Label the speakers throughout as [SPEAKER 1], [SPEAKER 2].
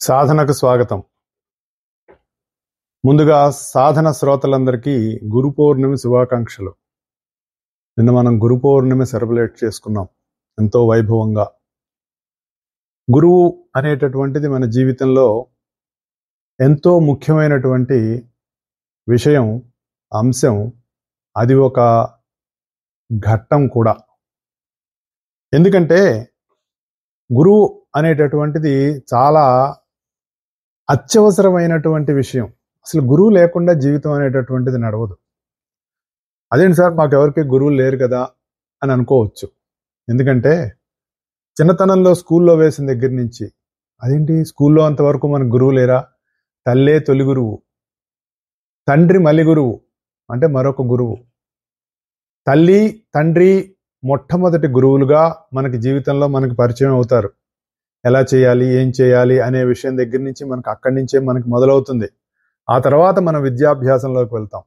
[SPEAKER 1] సాధనకు స్వాగతం. ముందుగా సాధన శ్రోతలందరికీ గురు పౌర్ణమి శుభాకాంక్షలు. నిన్న మనం గురు పౌర్ణమి సెలబ్రేట్ చేసుకున్నాం ఎంతో వైభవంగా. గురువు అనేటటువంటిది మన జీవితంలో ఎంతో ముఖ్యమైనటువంటి విషయం, అంశం. అది ఒక ఘట్టం కూడా. ఎందుకంటే గురువు అనేటటువంటిది చాలా అత్యవసరమైనటువంటి విషయం. అసలు గురువు లేకుండా జీవితం అనేటటువంటిది నడవదు. అదేంటి సార్, మాకెవరికి గురువులు లేరు కదా అని అనుకోవచ్చు. ఎందుకంటే చిన్నతనంలో స్కూల్లో వేసిన దగ్గర నుంచి, అదేంటి స్కూల్లో అంతవరకు మనకు గురువు లేరా? తల్లే తొలి గురువు, తండ్రి మలి గురువు అంటే మరొక గురువు. తల్లి తండ్రి మొట్టమొదటి గురువులుగా మనకి జీవితంలో మనకి పరిచయం అవుతారు. ఎలా చేయాలి, ఏం చేయాలి అనే విషయం దగ్గర నుంచి మనకు అక్కడి నుంచే మనకు మొదలవుతుంది. ఆ తర్వాత మనం విద్యాభ్యాసంలోకి వెళ్తాం.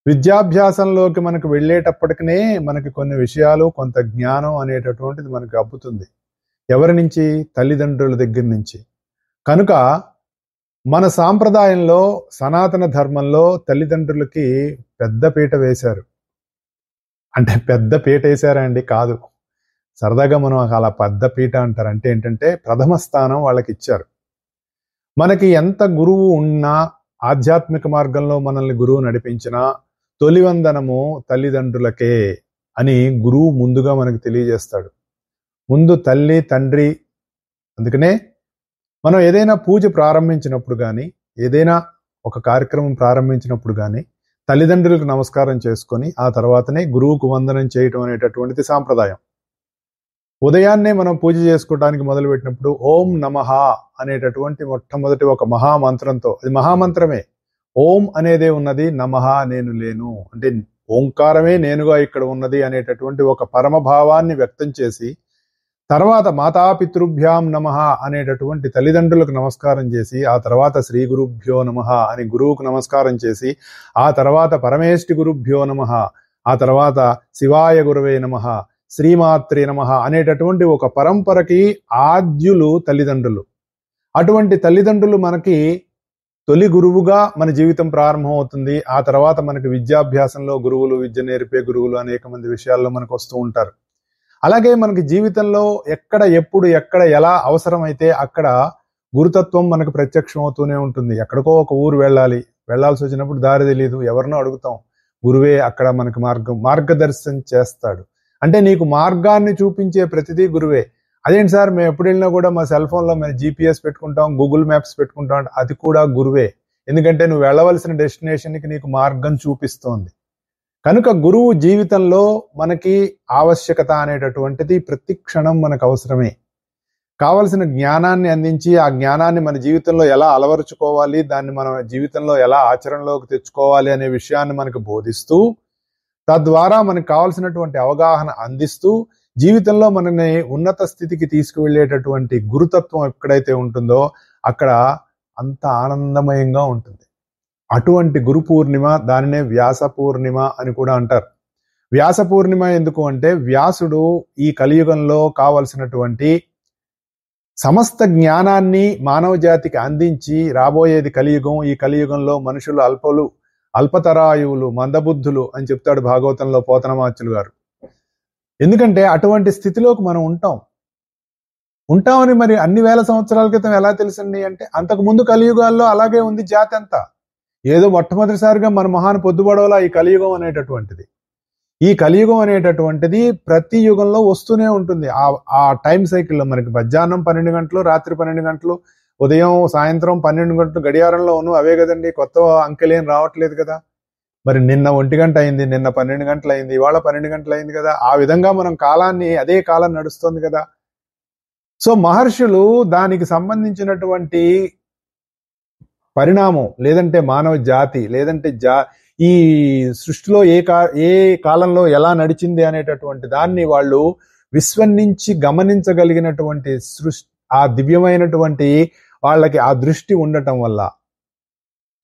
[SPEAKER 1] విద్యాభ్యాసంలోకి మనకు వెళ్ళేటప్పటికనే మనకి కొన్ని విషయాలు, కొంత జ్ఞానం అనేటటువంటిది మనకు అబ్బుతుంది. ఎవరి నుంచి? తల్లిదండ్రుల దగ్గర నుంచి. కనుక మన సాంప్రదాయంలో, సనాతన ధర్మంలో తల్లిదండ్రులకి పెద్ద పీట వేశారు. అంటే పెద్ద పీట వేశారా అండి? కాదు, సరదాగా మనం అలా పెద్ద పీట అంటారు. అంటే ఏంటంటే ప్రథమ స్థానం వాళ్ళకి ఇచ్చారు. మనకి ఎంత గురువు ఉన్నా, ఆధ్యాత్మిక మార్గంలో మనల్ని గురువు నడిపించినా, తొలి వందనము తల్లిదండ్రులకే అని గురువు ముందుగా మనకు తెలియజేస్తాడు. ముందు తల్లి తండ్రి. అందుకనే మనం ఏదైనా పూజ ప్రారంభించినప్పుడు కానీ, ఏదైనా ఒక కార్యక్రమం ప్రారంభించినప్పుడు కానీ తల్లిదండ్రులకు నమస్కారం చేసుకొని ఆ తర్వాతనే గురువుకు వందనం చేయటం అనేటటువంటిది సాంప్రదాయం. ఉదయాన్నే మనం పూజ చేసుకోవడానికి మొదలుపెట్టినప్పుడు ఓం నమః అనేటటువంటి మొట్టమొదటి ఒక మహామంత్రంతో, అది మహామంత్రమే, ఓం అనేదే ఉన్నది, నమః నేను లేను అంటే ఓంకారమే నేనుగా ఇక్కడ ఉన్నది అనేటటువంటి ఒక పరమభావాన్ని వ్యక్తం చేసి, తర్వాత మాతాపితృభ్యాం నమః అనేటటువంటి తల్లిదండ్రులకు నమస్కారం చేసి, ఆ తర్వాత శ్రీ గురుభ్యో నమః అని గురువుకు నమస్కారం చేసి, ఆ తర్వాత పరమేష్టి గురుభ్యో నమః, ఆ తర్వాత శివాయ గురవే నమః, శ్రీమాత్రే నమః అనేటటువంటి ఒక పరంపరకి ఆద్యులు తల్లిదండ్రులు. అటువంటి తల్లిదండ్రులు మనకి తొలి గురువుగా మన జీవితం ప్రారంభం అవుతుంది. ఆ తర్వాత మనకి విద్యాభ్యాసంలో గురువులు, విద్య నేర్పే గురువులు అనేక మంది విషయాల్లో మనకు వస్తూ ఉంటారు. అలాగే మనకి జీవితంలో ఎక్కడ, ఎప్పుడు, ఎక్కడ, ఎలా అవసరమైతే అక్కడ గురుతత్వం మనకు ప్రత్యక్షం అవుతూనే ఉంటుంది. ఎక్కడికో ఒక ఊరు వెళ్ళాల్సి వచ్చినప్పుడు దారి తెలియదు, ఎవరినో అడుగుతాం. గురువే అక్కడ మనకి మార్గదర్శనం చేస్తాడు. అంటే నీకు మార్గాన్ని చూపించే ప్రతిదీ గురువే. అదేంటి సార్, మేము ఎప్పుడు వెళ్ళినా కూడా మా సెల్ ఫోన్లో మేము GPS పెట్టుకుంటాం, గూగుల్ మ్యాప్స్ పెట్టుకుంటాం, అది కూడా గురువే. ఎందుకంటే నువ్వు వెళ్ళవలసిన డెస్టినేషన్కి నీకు మార్గం చూపిస్తోంది. కనుక గురువు జీవితంలో మనకి ఆవశ్యకత అనేటటువంటిది ప్రతి క్షణం మనకు అవసరమే. కావలసిన జ్ఞానాన్ని అందించి, ఆ జ్ఞానాన్ని మన జీవితంలో ఎలా అలవరుచుకోవాలి, దాన్ని మన జీవితంలో ఎలా ఆచరణలోకి తెచ్చుకోవాలి అనే విషయాన్ని మనకు బోధిస్తూ, తద్వారా మనకు కావాల్సినటువంటి అవగాహన అందిస్తూ, జీవితంలో మనని ఉన్నత స్థితికి తీసుకువెళ్ళేటటువంటి గురుతత్వం ఎక్కడైతే ఉంటుందో అక్కడ అంత ఆనందమయంగా ఉంటుంది. అటువంటి గురు పూర్ణిమ, దానినే వ్యాస పూర్ణిమ అని కూడా అంటారు. వ్యాస పూర్ణిమ ఎందుకు అంటే, వ్యాసుడు ఈ కలియుగంలో కావలసినటువంటి సమస్త జ్ఞానాన్ని మానవ జాతికి అందించి, రాబోయేది కలియుగం, ఈ కలియుగంలో మనుషులు అల్పతరాయువులు, మందబుద్ధులు అని చెప్తాడు భాగవతంలో పోతనమాచులు గారు. ఎందుకంటే అటువంటి స్థితిలోకి మనం ఉంటామని మరి అన్ని వేల సంవత్సరాల క్రితం ఎలా తెలుసండి అంటే, అంతకు ముందు కలియుగాల్లో అలాగే ఉంది జాతి అంతా. ఏదో మొట్టమొదటిసారిగా మన మహాన్ పొద్దుబడవలా ఈ కలియుగం అనేటటువంటిది. ఈ కలియుగం అనేటటువంటిది ప్రతి యుగంలో వస్తూనే ఉంటుంది. ఆ టైం సైకిల్లో మనకి మధ్యాహ్నం 12 గంటలు, రాత్రి 12 గంటలు, ఉదయం సాయంత్రం 12 గంటలు గడియారంలో అవే కదండి. కొత్త అంకెలేం రావట్లేదు కదా. మరి నిన్న 1 గంట అయింది, నిన్న 12 గంటలు అయింది, ఇవాళ 12 గంటలు అయింది కదా. ఆ విధంగా మనం కాలాన్ని, అదే కాలం నడుస్తుంది కదా. సో మహర్షులు దానికి సంబంధించినటువంటి పరిణామం, లేదంటే మానవ జాతి, లేదంటే ఈ సృష్టిలో ఏ కాలంలో ఎలా నడిచింది అనేటటువంటి దాన్ని వాళ్ళు విశ్వం నుంచి గమనించగలిగినటువంటి ఆ దివ్యమైనటువంటి వాళ్ళకి ఆ దృష్టి ఉండటం వల్ల,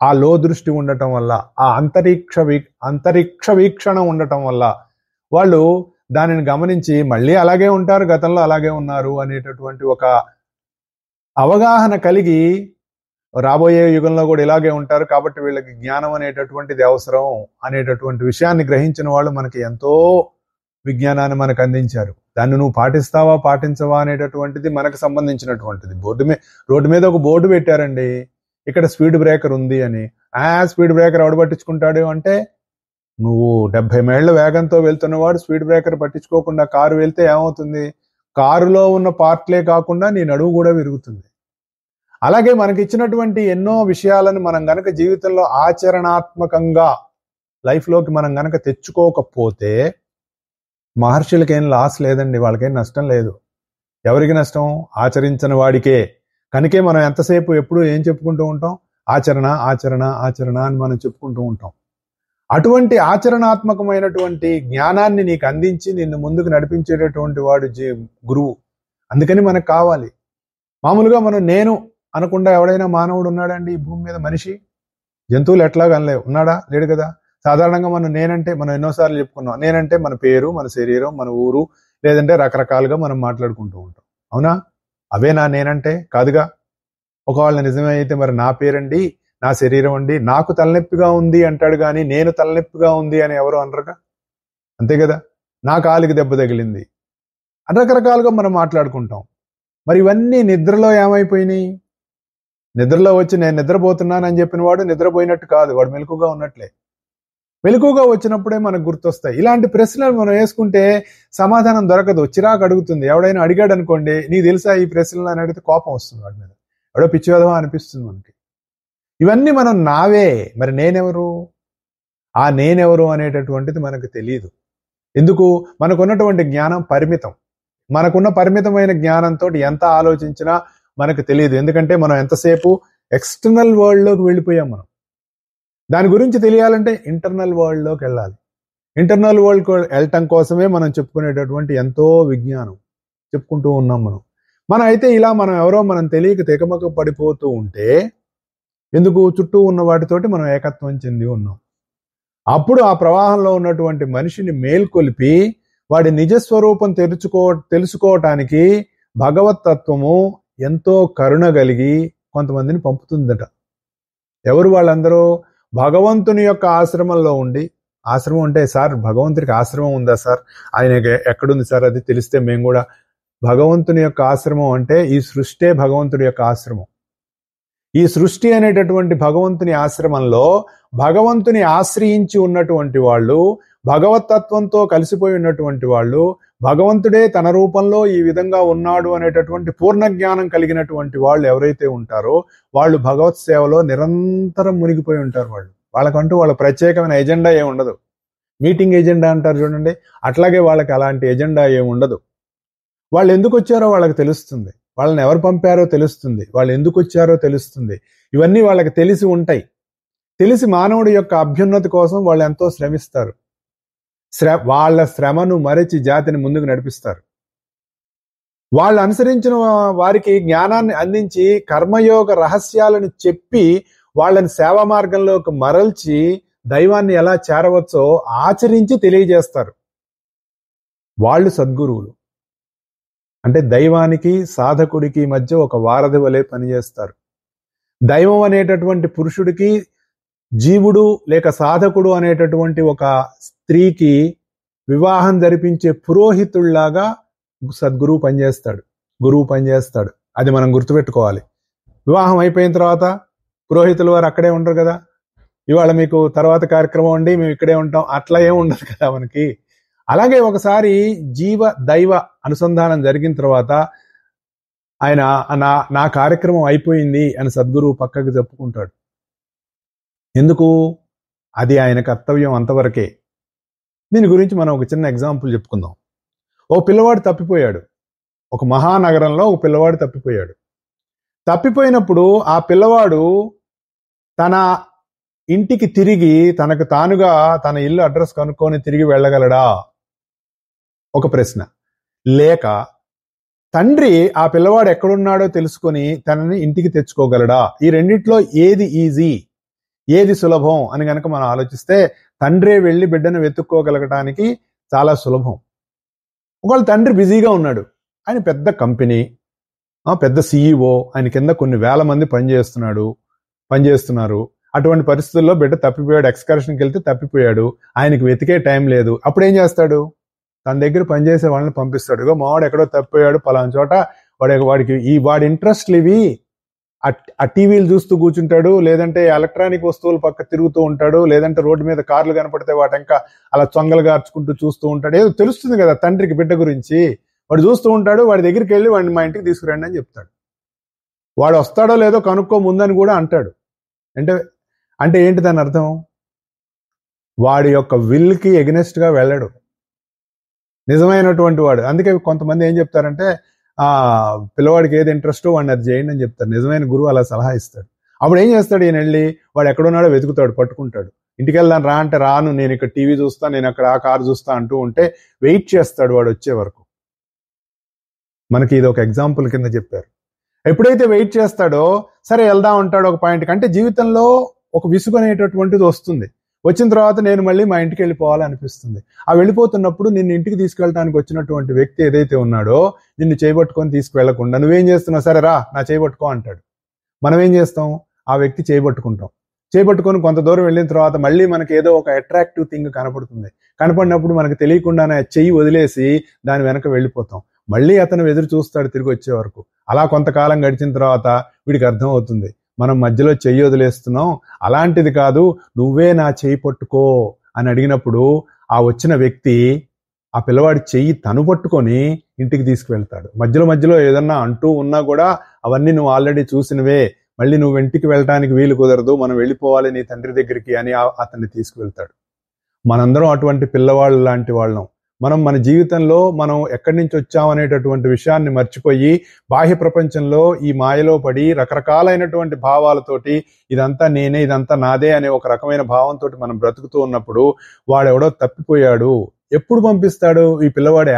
[SPEAKER 1] ఆ లో దృష్టి ఉండటం వల్ల, ఆ అంతరిక్ష వీక్షణ ఉండటం వల్ల వాళ్ళు దానిని గమనించి మళ్ళీ అలాగే ఉంటారు, గతంలో అలాగే ఉన్నారు అనేటటువంటి ఒక అవగాహన కలిగి రాబోయే యుగంలో కూడా ఇలాగే ఉంటారు కాబట్టి వీళ్ళకి జ్ఞానం అనేటటువంటిది అవసరం అనేటటువంటి విషయాన్ని గ్రహించిన వాళ్ళు మనకి ఎంతో విజ్ఞానాన్ని మనకు అందించారు. దాన్ని నువ్వు పాటిస్తావా పాటించవా అనేటటువంటిది మనకు సంబంధించినటువంటిది. రోడ్డు మీద ఒక బోర్డు పెట్టారండి, ఇక్కడ స్పీడ్ బ్రేకర్ ఉంది అని. స్పీడ్ బ్రేకర్ ఎవడు పట్టించుకుంటాడు అంటే, నువ్వు 70 మైళ్ళ వేగంతో వెళ్తున్నవాడు స్పీడ్ బ్రేకర్ పట్టించుకోకుండా కారు వెళ్తే ఏమవుతుంది? కారులో ఉన్న పార్ట్లే కాకుండా నీ నడువు కూడా విరుగుతుంది. అలాగే మనకి ఇచ్చినటువంటి ఎన్నో విషయాలను మనం గనక జీవితంలో ఆచరణాత్మకంగా లైఫ్లోకి మనం గనక తెచ్చుకోకపోతే మహర్షులకేం లాస్ లేదండి, వాళ్ళకేం నష్టం లేదు. ఎవరికి నష్టం? ఆచరించిన వాడికే. కనుకే మనం ఎంతసేపు ఎప్పుడు ఏం చెప్పుకుంటూ ఉంటాం? ఆచరణ ఆచరణ ఆచరణ అని మనం చెప్పుకుంటూ ఉంటాం. అటువంటి ఆచరణాత్మకమైనటువంటి జ్ఞానాన్ని నీకు అందించి నిన్ను ముందుకు నడిపించేటటువంటి వాడు గురువు. అందుకని మనకు కావాలి. మామూలుగా మనం నేను అనకుండా ఎవడైనా మానవుడు ఉన్నాడండి ఈ భూమి మీద? మనిషి, జంతువులు ఎట్లాగా అనలేవు. ఉన్నాడా? లేడు కదా. సాధారణంగా మనం నేనంటే, మనం ఎన్నోసార్లు చెప్పుకున్నాం, నేనంటే మన పేరు, మన శరీరం, మన ఊరు, లేదంటే రకరకాలుగా మనం మాట్లాడుకుంటూ ఉంటాం. అవునా? అవే నా నేనంటే కాదుగా. ఒకవేళ నిజమే అయితే మరి నా పేరండి, నా శరీరం అండి, నాకు తలనొప్పిగా ఉంది అంటాడు కానీ నేను తలనొప్పిగా ఉంది అని ఎవరు అనరుగా. అంతే కదా. నా కాలికి దెబ్బ తగిలింది, రకరకాలుగా మనం మాట్లాడుకుంటాం. మరి ఇవన్నీ నిద్రలో ఏమైపోయినాయి? నిద్రలో వచ్చి నేను నిద్రపోతున్నాను అని చెప్పిన వాడు నిద్రపోయినట్టు కాదు, వాడు మెలకుగా ఉన్నట్లే. మెలకుగా వచ్చినప్పుడే మనకు గుర్తొస్తాయి. ఇలాంటి ప్రశ్నలు మనం వేసుకుంటే సమాధానం దొరకదు, చిరాకు అడుగుతుంది. ఎవడైనా అడిగాడు అనుకోండి, నీకు తెలుసా ఈ ప్రశ్నలు అని అడిగితే కోపం వస్తుంది వాడి మీద. ఎవడో పిచ్చివేదమా అనిపిస్తుంది మనకి. ఇవన్నీ మనం నావే. మరి నేనెవరు? ఆ నేనెవరు అనేటటువంటిది మనకు తెలియదు. ఎందుకు? మనకున్నటువంటి జ్ఞానం పరిమితం. మనకున్న పరిమితమైన జ్ఞానంతో ఎంత ఆలోచించినా మనకు తెలియదు. ఎందుకంటే మనం ఎంతసేపు ఎక్స్టర్నల్ వరల్డ్లోకి వెళ్ళిపోయాం. మనం దాని గురించి తెలియాలంటే ఇంటర్నల్ వరల్డ్లోకి వెళ్ళాలి. ఇంటర్నల్ వరల్డ్కి వెళ్ళటం కోసమే మనం చెప్పుకునేటటువంటి ఎంతో విజ్ఞానం చెప్పుకుంటూ ఉన్నాం. మనం అయితే ఇలా మనం ఎవరో మనం తెలియక తెగమక పడిపోతూ ఉంటే ఎందుకు? చుట్టూ ఉన్న వాటితోటి మనం ఏకత్వం చెంది ఉన్నాం. అప్పుడు ఆ ప్రవాహంలో ఉన్నటువంటి మనిషిని మేల్కొల్పి వాడి నిజస్వరూపం తెలుసుకోవటానికి భగవతత్వము ఎంతో కరుణ కలిగి కొంతమందిని పంపుతుందట. ఎవరు వాళ్ళందరూ? భగవంతుని యొక్క ఆశ్రమంలో ఉండి, ఆశ్రమం అంటే సార్ భగవంతుడికి ఆశ్రమం ఉందా సార్? ఆయనకి ఎక్కడుంది సార్? అది తెలిస్తే మేము కూడా. భగవంతుని యొక్క ఆశ్రమం అంటే ఈ సృష్టే భగవంతుడి యొక్క ఆశ్రమం. ఈ సృష్టి అనేటటువంటి భగవంతుని ఆశ్రమంలో భగవంతుని ఆశ్రయించి ఉన్నటువంటి వాళ్ళు, భగవతత్వంతో కలిసిపోయి ఉన్నటువంటి వాళ్ళు, భగవంతుడే తన రూపంలో ఈ విధంగా ఉన్నాడు అనేటటువంటి పూర్ణ జ్ఞానం కలిగినటువంటి వాళ్ళు ఎవరైతే ఉంటారో వాళ్ళు భగవత్ సేవలో నిరంతరం మునిగిపోయి ఉంటారు. వాళ్ళకంటూ వాళ్ళ ప్రత్యేకమైన ఎజెండా ఏమి ఉండదు. మీటింగ్ ఎజెండా అంటారు చూడండి, అట్లాగే వాళ్ళకి అలాంటి ఎజెండా ఏమి ఉండదు. వాళ్ళు ఎందుకు వచ్చారో వాళ్ళకి తెలుస్తుంది, వాళ్ళని ఎవరు పంపారో తెలుస్తుంది, వాళ్ళు ఎందుకు వచ్చారో తెలుస్తుంది. ఇవన్నీ వాళ్ళకి తెలిసి ఉంటాయి. తెలిసి మానవుడి యొక్క అభ్యున్నతి కోసం వాళ్ళు ఎంతో శ్రమిస్తారు. వాళ్ళ శ్రమను మరచి జాతిని ముందుకు నడిపిస్తారు. వాళ్ళు అనుసరించిన వారికి జ్ఞానాన్ని అందించి కర్మయోగ రహస్యాలను చెప్పి వాళ్ళని సేవా మార్గంలోకి మరల్చి దైవాన్ని ఎలా చేరవచ్చో ఆచరించి తెలియజేస్తారు. వాళ్ళు సద్గురువులు. అంటే దైవానికి సాధకుడికి మధ్య ఒక వారధి వలె పనిచేస్తారు. దైవం అనేటటువంటి పురుషుడికి జీవుడు లేక సాధకుడు అనేటటువంటి ఒక స్త్రీకి వివాహం జరిపించే పురోహితుల్లాగా సద్గురువు పనిచేస్తాడు, గురువు పనిచేస్తాడు. అది మనం గుర్తుపెట్టుకోవాలి. వివాహం అయిపోయిన తర్వాత పురోహితుల వారు అక్కడే ఉండరు కదా, ఇవాళ మీకు తర్వాత కార్యక్రమం ఉండి మేము ఇక్కడే ఉంటాం, అట్లా ఏం ఉండదు కదా మనకి. అలాగే ఒకసారి జీవ దైవ అనుసంధానం జరిగిన తర్వాత ఆయన నా కార్యక్రమం అయిపోయింది అని సద్గురువు పక్కకు చెప్పుకుంటాడు. ఎందుకు? అది ఆయన కర్తవ్యం అంతవరకే. దీని గురించి మనం ఒక చిన్న ఎగ్జాంపుల్ చెప్పుకుందాం. ఓ పిల్లవాడు తప్పిపోయాడు. ఒక మహానగరంలో ఒక పిల్లవాడు తప్పిపోయాడు. తప్పిపోయినప్పుడు ఆ పిల్లవాడు తన ఇంటికి తిరిగి తనకు తానుగా తన ఇల్లు అడ్రస్ కనుక్కొని తిరిగి వెళ్ళగలడా? ఒక ప్రశ్న. లేక తండ్రి ఆ పిల్లవాడు ఎక్కడున్నాడో తెలుసుకొని తనని ఇంటికి తెచ్చుకోగలడా? ఈ రెండిట్లో ఏది ఈజీ, ఏది సులభం అని గనక మనం ఆలోచిస్తే తండ్రే వెళ్ళి బిడ్డను వెతుక్కోగలగటానికి చాలా సులభం. ఒకవేళ తండ్రి బిజీగా ఉన్నాడు, ఆయన పెద్ద కంపెనీ, పెద్ద CEO, ఆయన కింద కొన్ని వేల మంది పనిచేస్తున్నారు. అటువంటి పరిస్థితుల్లో బిడ్డ తప్పిపోయాడు, ఎక్స్కర్షన్కి వెళ్తే తప్పిపోయాడు, ఆయనకి వెతికే టైం లేదు. అప్పుడు ఏం చేస్తాడు? తన దగ్గర పనిచేసే వాళ్ళని పంపిస్తాడు. ఇగో మావాడు ఎక్కడో తప్పిపోయాడు పలానా చోట, వాడికి వాడి ఇంట్రెస్ట్లు ఇవి, ఆ టీవీలు చూస్తూ కూర్చుంటాడు, లేదంటే ఎలక్ట్రానిక్ వస్తువుల పక్క తిరుగుతూ ఉంటాడు, లేదంటే రోడ్డు మీద కార్లు కనపడితే వాటంకా అలా చొంగలు గార్చుకుంటూ చూస్తూ ఉంటాడు. ఏదో తెలుస్తుంది కదా తండ్రికి బిడ్డ గురించి. వాడు చూస్తూ ఉంటాడు, వాడి దగ్గరికి వెళ్ళి వాడిని మా ఇంటికి తీసుకురండి అని చెప్తాడు. వాడు వస్తాడో లేదో కనుక్కో ముందని కూడా అంటాడు. అంటే ఏంటి దాని అర్థం? వాడి యొక్క విల్కి ఎగనెస్ట్ గా వెళ్ళడు, నిజమైనటువంటి వాడు. అందుకే కొంతమంది ఏం చెప్తారంటే, పిల్లవాడికి ఏది ఇంట్రెస్టో వాడిని అది చేయండి అని చెప్తారు. నిజమైన గురువు అలా సలహా ఇస్తాడు. అప్పుడు ఏం చేస్తాడు? ఈయన వెళ్ళి వాడు ఎక్కడున్నాడో వెతుకుతాడు, పట్టుకుంటాడు. ఇంటికి వెళ్దాను రా అంటే రాను, నేను ఇక్కడ టీవీ చూస్తా, నేను అక్కడ ఆ కారు చూస్తా అంటూ ఉంటే వెయిట్ చేస్తాడు వాడు వచ్చే వరకు. మనకి ఇది ఒక ఎగ్జాంపుల్ కింద చెప్పారు. ఎప్పుడైతే వెయిట్ చేస్తాడో సరే వెళ్దాం అంటాడు ఒక పాయింట్కి. అంటే జీవితంలో ఒక విసుగు అనేటటువంటిది వస్తుంది. వచ్చిన తర్వాత నేను మళ్ళీ మా ఇంటికి వెళ్ళిపోవాలనిపిస్తుంది. ఆ వెళ్ళిపోతున్నప్పుడు నిన్ను ఇంటికి తీసుకెళ్ళడానికి వచ్చినటువంటి వ్యక్తి ఏదైతే ఉన్నాడో నిన్ను చేయబట్టుకొని తీసుకువెళ్లకుండా నువ్వేం చేస్తున్నావు? సరే రా నా చేయబట్టుకో అంటాడు. మనం ఏం చేస్తాం? ఆ వ్యక్తి చేయబట్టుకుంటాం. చేయబట్టుకొని కొంత దూరం వెళ్ళిన తర్వాత మళ్ళీ మనకి ఏదో ఒక అట్రాక్టివ్ థింగ్ కనపడినప్పుడు మనకు తెలియకుండానే చెయ్యి వదిలేసి దాని వెనక వెళ్ళిపోతాం. మళ్ళీ అతను ఎదురు చూస్తాడు తిరిగి వచ్చే వరకు. అలా కొంతకాలం గడిచిన తర్వాత వీడికి అర్థం అవుతుంది, మనం మధ్యలో చెయ్యి వదిలేస్తున్నాం, అలాంటిది కాదు, నువ్వే నా చెయ్యి పట్టుకో అని అడిగినప్పుడు ఆ వచ్చిన వ్యక్తి ఆ పిల్లవాడి చెయ్యి తను పట్టుకొని ఇంటికి తీసుకువెళ్తాడు. మధ్యలో ఏదన్నా అంటూ ఉన్నా కూడా అవన్నీ నువ్వు ఆల్రెడీ చూసినవే, మళ్ళీ నువ్వు ఇంటికి వెళ్ళటానికి వీలు కుదరదు, మనం వెళ్ళిపోవాలి నీ తండ్రి దగ్గరికి అని అతన్ని తీసుకువెళ్తాడు. మనందరం అటువంటి పిల్లవాళ్ళు లాంటి వాళ్ళం. మనం మన జీవితంలో మనం ఎక్కడి నుంచి వచ్చామనేటటువంటి విషయాన్ని మర్చిపోయి బాహ్య ప్రపంచంలో ఈ మాయలో పడి రకరకాలైనటువంటి భావాలతోటి ఇదంతా నేనే, ఇదంతా నాదే అనే ఒక రకమైన భావంతో మనం బ్రతుకుతూ ఉన్నప్పుడు వాడెవడో తప్పిపోయాడు. ఎప్పుడు పంపిస్తాడు? ఈ పిల్లవాడు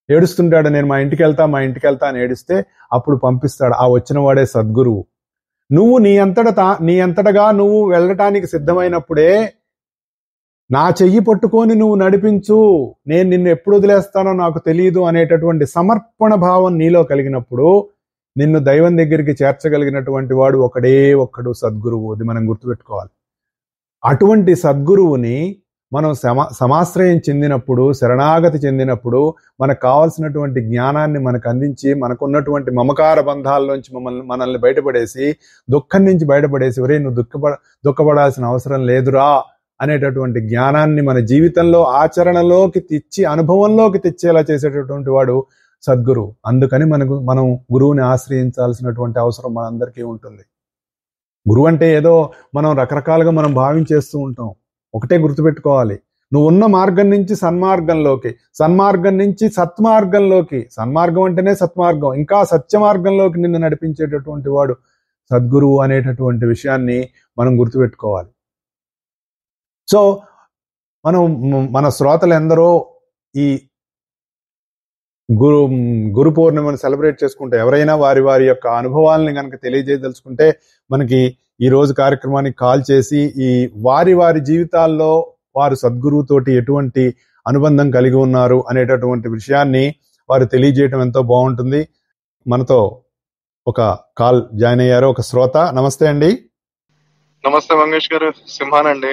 [SPEAKER 1] ఏడుస్తుంటాడు, నేను మా ఇంటికి వెళ్తా అని ఏడిస్తే అప్పుడు పంపిస్తాడు. ఆ వచ్చిన వాడే సద్గురువు. నువ్వు నీ అంతటగా నువ్వు వెళ్ళటానికి సిద్ధమైనప్పుడే నా చెయ్యి పట్టుకొని నువ్వు నడిపించు, నేను నిన్ను ఎప్పుడు వదిలేస్తానో నాకు తెలియదు అనేటటువంటి సమర్పణ భావం నీలో కలిగినప్పుడు నిన్ను దైవం దగ్గరికి చేర్చగలిగినటువంటి వాడు ఒక్కడు సద్గురువు. అది మనం గుర్తుపెట్టుకోవాలి. అటువంటి సద్గురువుని మనం సమాశ్రయం చెందినప్పుడు, శరణాగతి చెందినప్పుడు మనకు కావాల్సినటువంటి జ్ఞానాన్ని మనకు అందించి మనకున్నటువంటి మమకార బంధాల్లోంచి మనల్ని బయటపడేసి, దుఃఖం నుంచి బయటపడేసి, ఒరే నువ్వు దుఃఖపడాల్సిన అవసరం లేదురా అనేటటువంటి జ్ఞానాన్ని మన జీవితంలో ఆచరణలోకి తెచ్చి అనుభవంలోకి తెచ్చేలా చేసేటటువంటి వాడు సద్గురువు. అందుకని మనం గురువుని ఆశ్రయించాల్సినటువంటి అవసరం మనందరికీ ఉంటుంది. గురువు అంటే ఏదో మనం రకరకాలుగా మనం భావించేస్తూ ఉంటాం. ఒకటే గుర్తుపెట్టుకోవాలి, నువ్వు ఉన్న మార్గం నుంచి సన్మార్గం నుంచి సత్మార్గంలోకి, సన్మార్గం అంటేనే సత్మార్గం, ఇంకా సత్య మార్గంలోకి నిన్ను నడిపించేటటువంటి వాడు సద్గురువు అనేటటువంటి విషయాన్ని మనం గుర్తుపెట్టుకోవాలి. సో మన శ్రోతలు ఎందరో ఈ గురు పూర్ణిమను సెలబ్రేట్ చేసుకుంటే ఎవరైనా వారి యొక్క అనుభవాలని కనుక తెలియజేయదలుచుకుంటే మనకి ఈ రోజు కార్యక్రమానికి కాల్ చేసి ఈ వారి జీవితాల్లో వారు సద్గురువుతోటి ఎటువంటి అనుబంధం కలిగి ఉన్నారు అనేటటువంటి విషయాన్ని వారు తెలియజేయటం ఎంతో బాగుంటుంది. మనతో ఒక కాల్ జాయిన్ అయ్యారు ఒక శ్రోత. నమస్తే అండి.
[SPEAKER 2] నమస్తే మంగేష్ గారు, సింహానండి.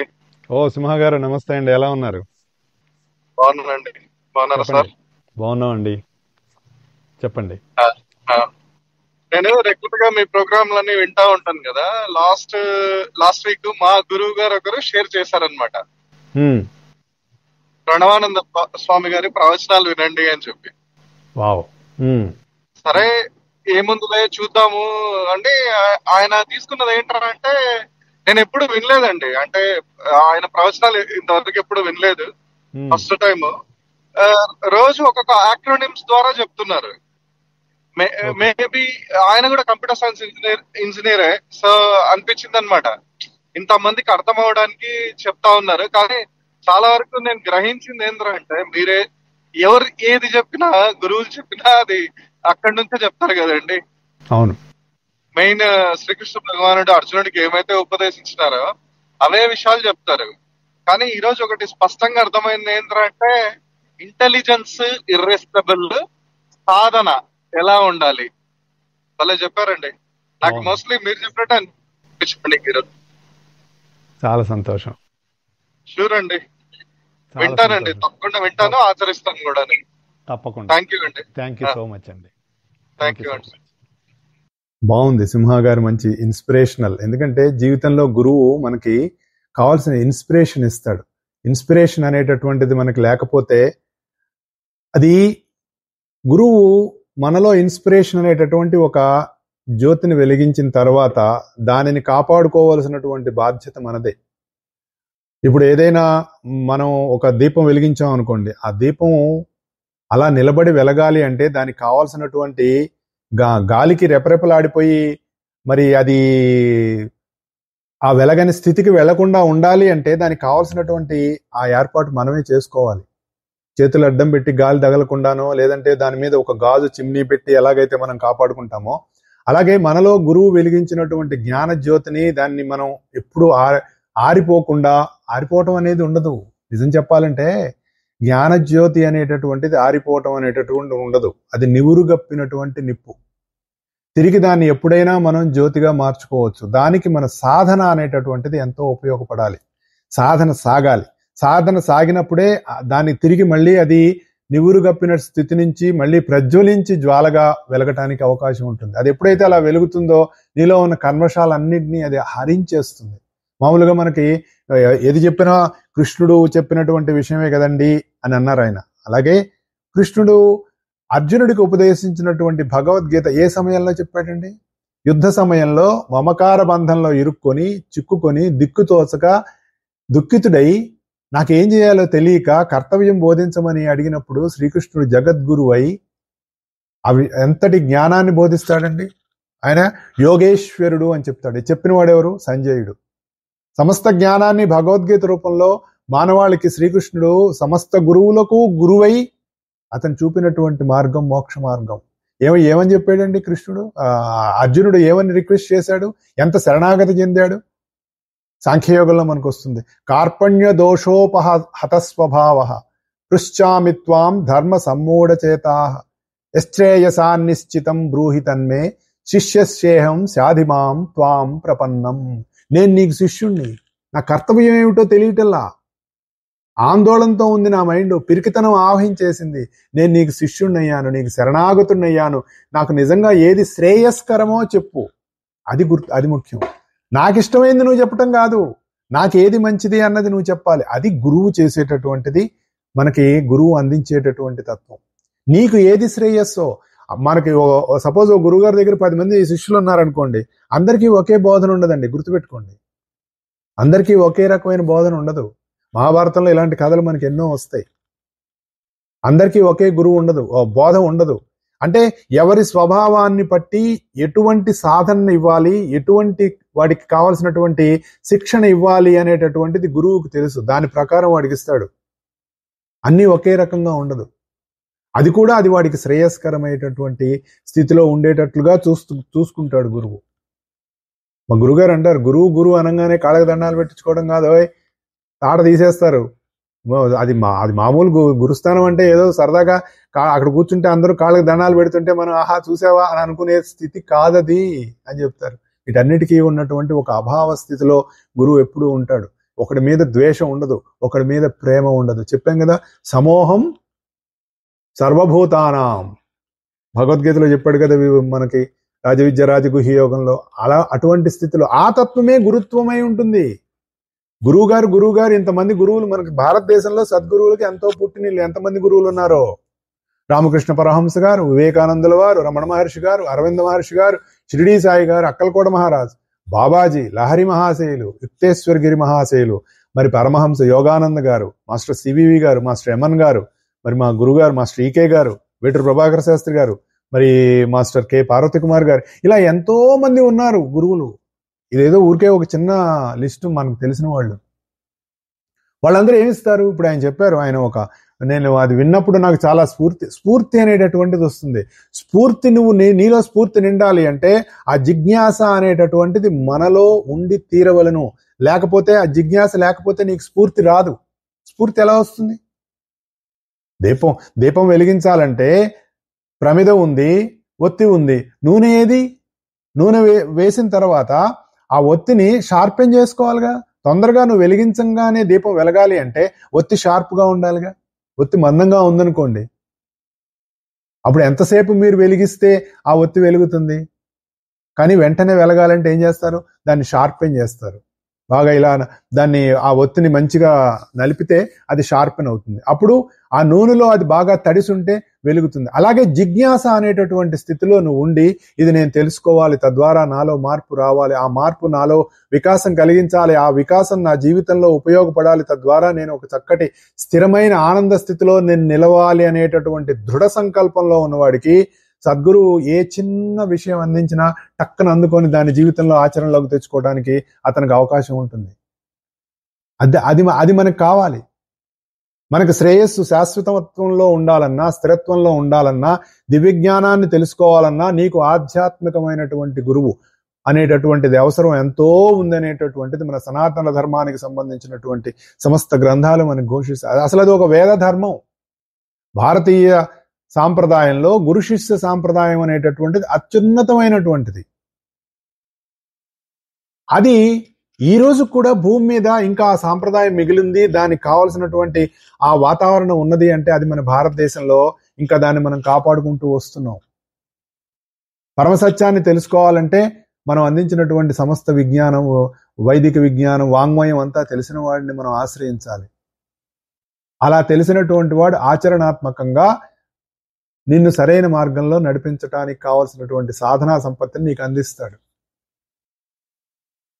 [SPEAKER 1] సింహ గారు నమస్తే అండి, ఎలా ఉన్నారు?
[SPEAKER 2] బాగున్నానండి. బాగున్నారా సార్?
[SPEAKER 1] బాగున్నామండి, చెప్పండి.
[SPEAKER 2] నేను రెగ్యులర్ గా మీ ప్రోగ్రాంలన్నీ వింటా ఉంటాను కదా. లాస్ట్ వీక్ మా గురువు గారు ఒకరు షేర్ చేశారనమాట, ప్రణవానంద స్వామి గారి ప్రవచనాలు వినండి అని చెప్పి. సరే ఏముందులే చూద్దాము అంటే ఆయన తీసుకున్నది ఏంటంటే, నేను ఎప్పుడు వినలేదండి, అంటే ఆయన ప్రవచనాలు ఇంతవరకు ఎప్పుడు వినలేదు. ఫస్ట్ టైం రోజు ఒక్కొక్క యాక్రోనిమ్స్ ద్వారా చెప్తున్నారు. మేబీ ఆయన కూడా కంప్యూటర్ సైన్స్ ఇంజనీరే, సో అనిపించింది అనమాట. ఇంతమందికి అర్థం అవడానికి చెప్తా ఉన్నారు. కానీ చాలా వరకు నేను గ్రహించింది ఏంటంటే, మీరే ఎవరు ఏది చెప్పినా, గురువులు చెప్పినా అది అక్కడి నుంచే చెప్తారు కదండి.
[SPEAKER 1] అవును.
[SPEAKER 2] మెయిన్ శ్రీకృష్ణ భగవానుడు అర్జునుడికి ఏమైతే ఉపదేశించినారో అవే విషయాలు చెప్తారు. కానీ ఈ రోజు ఒకటి స్పష్టంగా అర్థమైంది ఏంటంటే, ఇంటెలిజెన్స్ ఇర్రెస్టబుల్, సాధన ఎలా ఉండాలి. భలే చెప్పారండి. నాకు మోస్ట్లీ మీరు చెప్పినట్టు అనిపించండి ఈరోజు.
[SPEAKER 1] చాలా సంతోషం.
[SPEAKER 2] షూర్ అండి, వింటానండి, తప్పకుండా వింటాను, ఆచరిస్తాను కూడా.
[SPEAKER 1] తప్పకుండా.
[SPEAKER 2] థ్యాంక్ యూ అండి.
[SPEAKER 1] థ్యాంక్ యూ సో మచ్ అండి.
[SPEAKER 2] థ్యాంక్ యూ అండి.
[SPEAKER 1] బాగుంది సింహ గారు, మంచి ఇన్స్పిరేషనల్. ఎందుకంటే జీవితంలో గురువు మనకి కావాల్సిన ఇన్స్పిరేషన్ ఇస్తాడు. ఇన్స్పిరేషన్ అనేటటువంటిది మనకి లేకపోతే, అది గురువు మనలో ఇన్స్పిరేషన్ అనేటటువంటి ఒక జ్యోతిని వెలిగించిన తర్వాత దానిని కాపాడుకోవాల్సినటువంటి బాధ్యత మనదే. ఇప్పుడు ఏదైనా మనం ఒక దీపం వెలిగించాం అనుకోండి, ఆ దీపం అలా నిలబడి వెలగాలి అంటే దానికి కావాల్సినటువంటి గాలికి రెపరెపలాడిపోయి మరి అది ఆ వెలగని స్థితికి వెళ్లకుండా ఉండాలి అంటే దానికి కావాల్సినటువంటి ఆ ఏర్పాటు మనమే చేసుకోవాలి. చేతులు అడ్డం పెట్టి గాలి తగలకుండానో, లేదంటే దాని మీద ఒక గాజు చిమ్నీ పెట్టి ఎలాగైతే మనం కాపాడుకుంటామో, అలాగే మనలో గురువు వెలిగించినటువంటి జ్ఞాన జ్యోతిని దాన్ని మనం ఎప్పుడు ఆరిపోవటం అనేది ఉండదు. నిజం చెప్పాలంటే జ్ఞానజ్యోతి అనేటటువంటిది ఆరిపోవటం అనేటటువంటి ఉండదు. అది నివురుగప్పినటువంటి నిప్పు. తిరిగి దాన్ని ఎప్పుడైనా మనం జ్యోతిగా మార్చుకోవచ్చు. దానికి మన సాధన అనేటటువంటిది ఎంతో ఉపయోగపడాలి. సాధన సాగాలి. సాధన సాగినప్పుడే దాన్ని తిరిగి మళ్ళీ అది నివురుగప్పిన స్థితి నుంచి మళ్ళీ ప్రజ్వలించి జ్వాలగా వెలగటానికి అవకాశం ఉంటుంది. అది ఎప్పుడైతే అలా వెలుగుతుందో నీలో ఉన్న కల్మషాలన్నింటినీ అది హరించేస్తుంది. మామూలుగా మనకి ఏది చెప్పినా కృష్ణుడు చెప్పినటువంటి విషయమే కదండి అని అన్నారు ఆయన. అలాగే కృష్ణుడు అర్జునుడికి ఉపదేశించినటువంటి భగవద్గీత ఏ సమయంలో చెప్పాడండి? యుద్ధ సమయంలో మమకార బంధంలో ఇరుక్కొని చిక్కుకొని దిక్కుతోచక దుఃఖితుడై నాకేం చేయాలో తెలియక కర్తవ్యం బోధించమని అడిగినప్పుడు శ్రీకృష్ణుడు జగద్గురువై అవి ఎంతటి జ్ఞానాన్ని బోధిస్తాడండి. ఆయన యోగేశ్వరుడు అని చెప్తాడు. చెప్పిన వాడెవరు? సంజయుడు. సమస్త జ్ఞానాన్ని భగవద్గీత రూపంలో మానవాళికి శ్రీకృష్ణుడు సమస్త గురువులకు గురువై అతను చూపినటువంటి మార్గం మోక్ష మార్గం. ఏమని చెప్పాడండి కృష్ణుడు? అర్జునుడు ఏమని రిక్వెస్ట్ చేశాడు? ఎంత శరణాగతి చెందాడు? సాంఖ్యయోగంలో మనకు వస్తుంది. కార్పణ్య దోషోపహత స్వభావ పృశ్చామి త్వాం ధర్మ సమ్మూఢచేతా యశ్రేయసాన్నిశ్చితం బ్రూహి తన్మే శిష్యస్యేహం శాధిమాం త్వాం ప్రపన్నం. నేను నీకు శిష్యుణ్ణి, నా కర్తవ్యం ఏమిటో తెలియటల్లా, ఆందోళనతో ఉంది నా మైండ్, పిరికితనం ఆవహించేసింది. నేను నీకు శిష్యుణ్ణయ్యాను, నీకు శరణాగతుణ్ణయ్యాను, నాకు నిజంగా ఏది శ్రేయస్కరమో చెప్పు. అది ముఖ్యం. నాకు ఇష్టమైంది నువ్వు చెప్పటం కాదు, నాకేది మంచిది అన్నది నువ్వు చెప్పాలి. అది గురువు చేసేటటువంటిది, మనకి గురువు అందించేటటువంటి తత్వం. నీకు ఏది శ్రేయస్సో, మనకి సపోజ్ ఓ గురువుగారి దగ్గర 10 మంది శిష్యులు ఉన్నారనుకోండి, అందరికీ ఒకే బోధన ఉండదండి, గుర్తుపెట్టుకోండి. అందరికీ ఒకే రకమైన బోధన ఉండదు. మహాభారతంలో ఇలాంటి కథలు మనకి ఎన్నో వస్తాయి. అందరికీ ఒకే గురువు ఉండదు, బోధ ఉండదు. అంటే ఎవరి స్వభావాన్ని బట్టి ఎటువంటి సాధన ఇవ్వాలి, ఎటువంటి వాడికి కావాల్సినటువంటి శిక్షణ ఇవ్వాలి అనేటటువంటిది గురువుకు తెలుసు. దాని ప్రకారం వాడికి ఇస్తాడు. అన్నీ ఒకే రకంగా ఉండదు. అది కూడా అది వాడికి శ్రేయస్కరమైనటువంటి స్థితిలో ఉండేటట్లుగా చూసుకుంటాడు గురువు. మా గురుగారు అంటారు, గురువు అనగానే కాళ్ళకి దండాలు పెట్టించుకోవడం కాదు, తాట తీసేస్తారు. అది మామూలు గురుస్థానం అంటే ఏదో సరదాగా అక్కడ కూర్చుంటే అందరూ కాళ్ళకి దండాలు పెడుతుంటే మనం ఆహా చూసావా అని అనుకునే స్థితి కాదది అని చెప్తారు. వీటన్నిటికీ ఉన్నటువంటి ఒక అభావ స్థితిలో గురువు ఎప్పుడూ ఉంటాడు. ఒకడి మీద ద్వేషం ఉండదు, ఒకడి మీద ప్రేమ ఉండదు. చెప్పాం కదా, సమోహం సర్వభూతానాం. భగవద్గీతలో చెప్పాడు కదా మనకి, రాజవిద్య రాజగుహ్య యోగంలో. అటువంటి స్థితిలో ఆ తత్వమే గురుత్వమై ఉంటుంది. గురువు గారు ఇంతమంది గురువులు మనకి భారతదేశంలో సద్గురువులకి ఎంతో పుట్టినీళ్ళు ఎంతమంది గురువులు ఉన్నారో. రామకృష్ణ పరహంస గారు, వివేకానందుల వారు, రమణ మహర్షి గారు, అరవింద మహర్షి గారు, షిరిడీ సాయి గారు, అక్కలకోట మహారాజ్, బాబాజీ, లహరి మహాశయులు, యుక్తేశ్వరగిరి మహాశయులు, మరి పరమహంస యోగానంద గారు, మాస్టర్ సివివి గారు, మాస్టర్ ఎమన్ గారు, మరి మా గురుగారు మాస్టర్ ఈకే గారు, వేటూరు ప్రభాకర శాస్త్రి గారు, మరి మాస్టర్ కె పార్వతి కుమార్ గారు, ఇలా ఎంతో మంది ఉన్నారు గురువులు. ఇదేదో ఊరికే ఒక చిన్న లిస్టు మనకు తెలిసిన వాళ్ళు. వాళ్ళందరూ ఏమిస్తారు? ఇప్పుడు ఆయన చెప్పారు, నేను అది విన్నప్పుడు నాకు చాలా స్ఫూర్తి అనేటటువంటిది వస్తుంది. స్ఫూర్తి నీలో స్ఫూర్తి నిండాలి అంటే ఆ జిజ్ఞాస అనేటటువంటిది మనలో ఉండి తీరవలను. లేకపోతే ఆ జిజ్ఞాస లేకపోతే నీకు స్ఫూర్తి రాదు. స్ఫూర్తి ఎలా వస్తుంది? దీపం వెలిగించాలంటే ప్రమిద ఉంది, ఒత్తి ఉంది, నూనె ఏది? నూనె వేసిన తర్వాత ఆ ఒత్తిని షార్పెన్ చేసుకోవాలిగా. తొందరగా నువ్వు వెలిగించంగానే దీపం వెలగాలి అంటే ఒత్తి షార్ప్గా ఉండాలిగా. ఒత్తి మందంగా ఉందనుకోండి, అప్పుడు ఎంతసేపు మీరు వెలిగిస్తే ఆ ఒత్తి వెలుగుతుంది? కానీ వెంటనే వెలగాలంటే ఏం చేస్తారు? దాన్ని షార్పెన్ చేస్తారు. బాగా ఇలా దాన్ని ఆ ఒత్తిని మంచిగా నలిపితే అది షార్పెన్ అవుతుంది. అప్పుడు ఆ నూనెలో అది బాగా తడిసుంటే వెలుగుతుంది. అలాగే జిజ్ఞాస అనేటటువంటి స్థితిలో నువ్వు ఉండి, ఇది నేను తెలుసుకోవాలి, తద్వారా నాలో మార్పు రావాలి, ఆ మార్పు నాలో వికాసం కలిగించాలి, ఆ వికాసం నా జీవితంలో ఉపయోగపడాలి, తద్వారా నేను ఒక చక్కటి స్థిరమైన ఆనంద స్థితిలో నేను నిలవాలి అనేటటువంటి దృఢ సంకల్పంలో ఉన్నవాడికి సద్గురువు ఏ చిన్న విషయం అందించినా టక్కన అందుకొని దాని జీవితంలో ఆచరణలోకి తెచ్చుకోవడానికి అతనికి అవకాశం ఉంటుంది. అది మనకు కావాలి. మనకు శ్రేయస్సు శాశ్వతత్వంలో ఉండాలన్నా, స్థిరత్వంలో ఉండాలన్నా, దివ్యజ్ఞానాన్ని తెలుసుకోవాలన్నా నీకు ఆధ్యాత్మికమైనటువంటి గురువు అనేటటువంటిది అవసరం ఎంతో ఉందనేటటువంటిది మన సనాతన ధర్మానికి సంబంధించినటువంటి సమస్త గ్రంథాలు మనకు ఘోషిస్తాయి. అసలు అది ఒక వేద ధర్మం. భారతీయ సాంప్రదాయంలో గురు శిష్య సాంప్రదాయం అనేటటువంటిది అత్యున్నతమైనటువంటిది. అది ఈ రోజు కూడా భూమి మీద ఇంకా ఆ సాంప్రదాయం మిగిలింది, దానికి కావాల్సినటువంటి ఆ వాతావరణం ఉన్నది అంటే అది మన భారతదేశంలో. ఇంకా దాన్ని మనం కాపాడుకుంటూ వస్తున్నాం. పరమసత్యాన్ని తెలుసుకోవాలంటే మనం అందించినటువంటి సమస్త విజ్ఞానం, వైదిక విజ్ఞానం, వాంగ్మయం అంతా తెలిసిన వాడిని మనం ఆశ్రయించాలి. అలా తెలిసినటువంటి వాడు ఆచరణాత్మకంగా నిన్ను సరైన మార్గంలో నడిపించడానికి కావాల్సినటువంటి సాధనా సంపత్తిని నీకు అందిస్తాడు.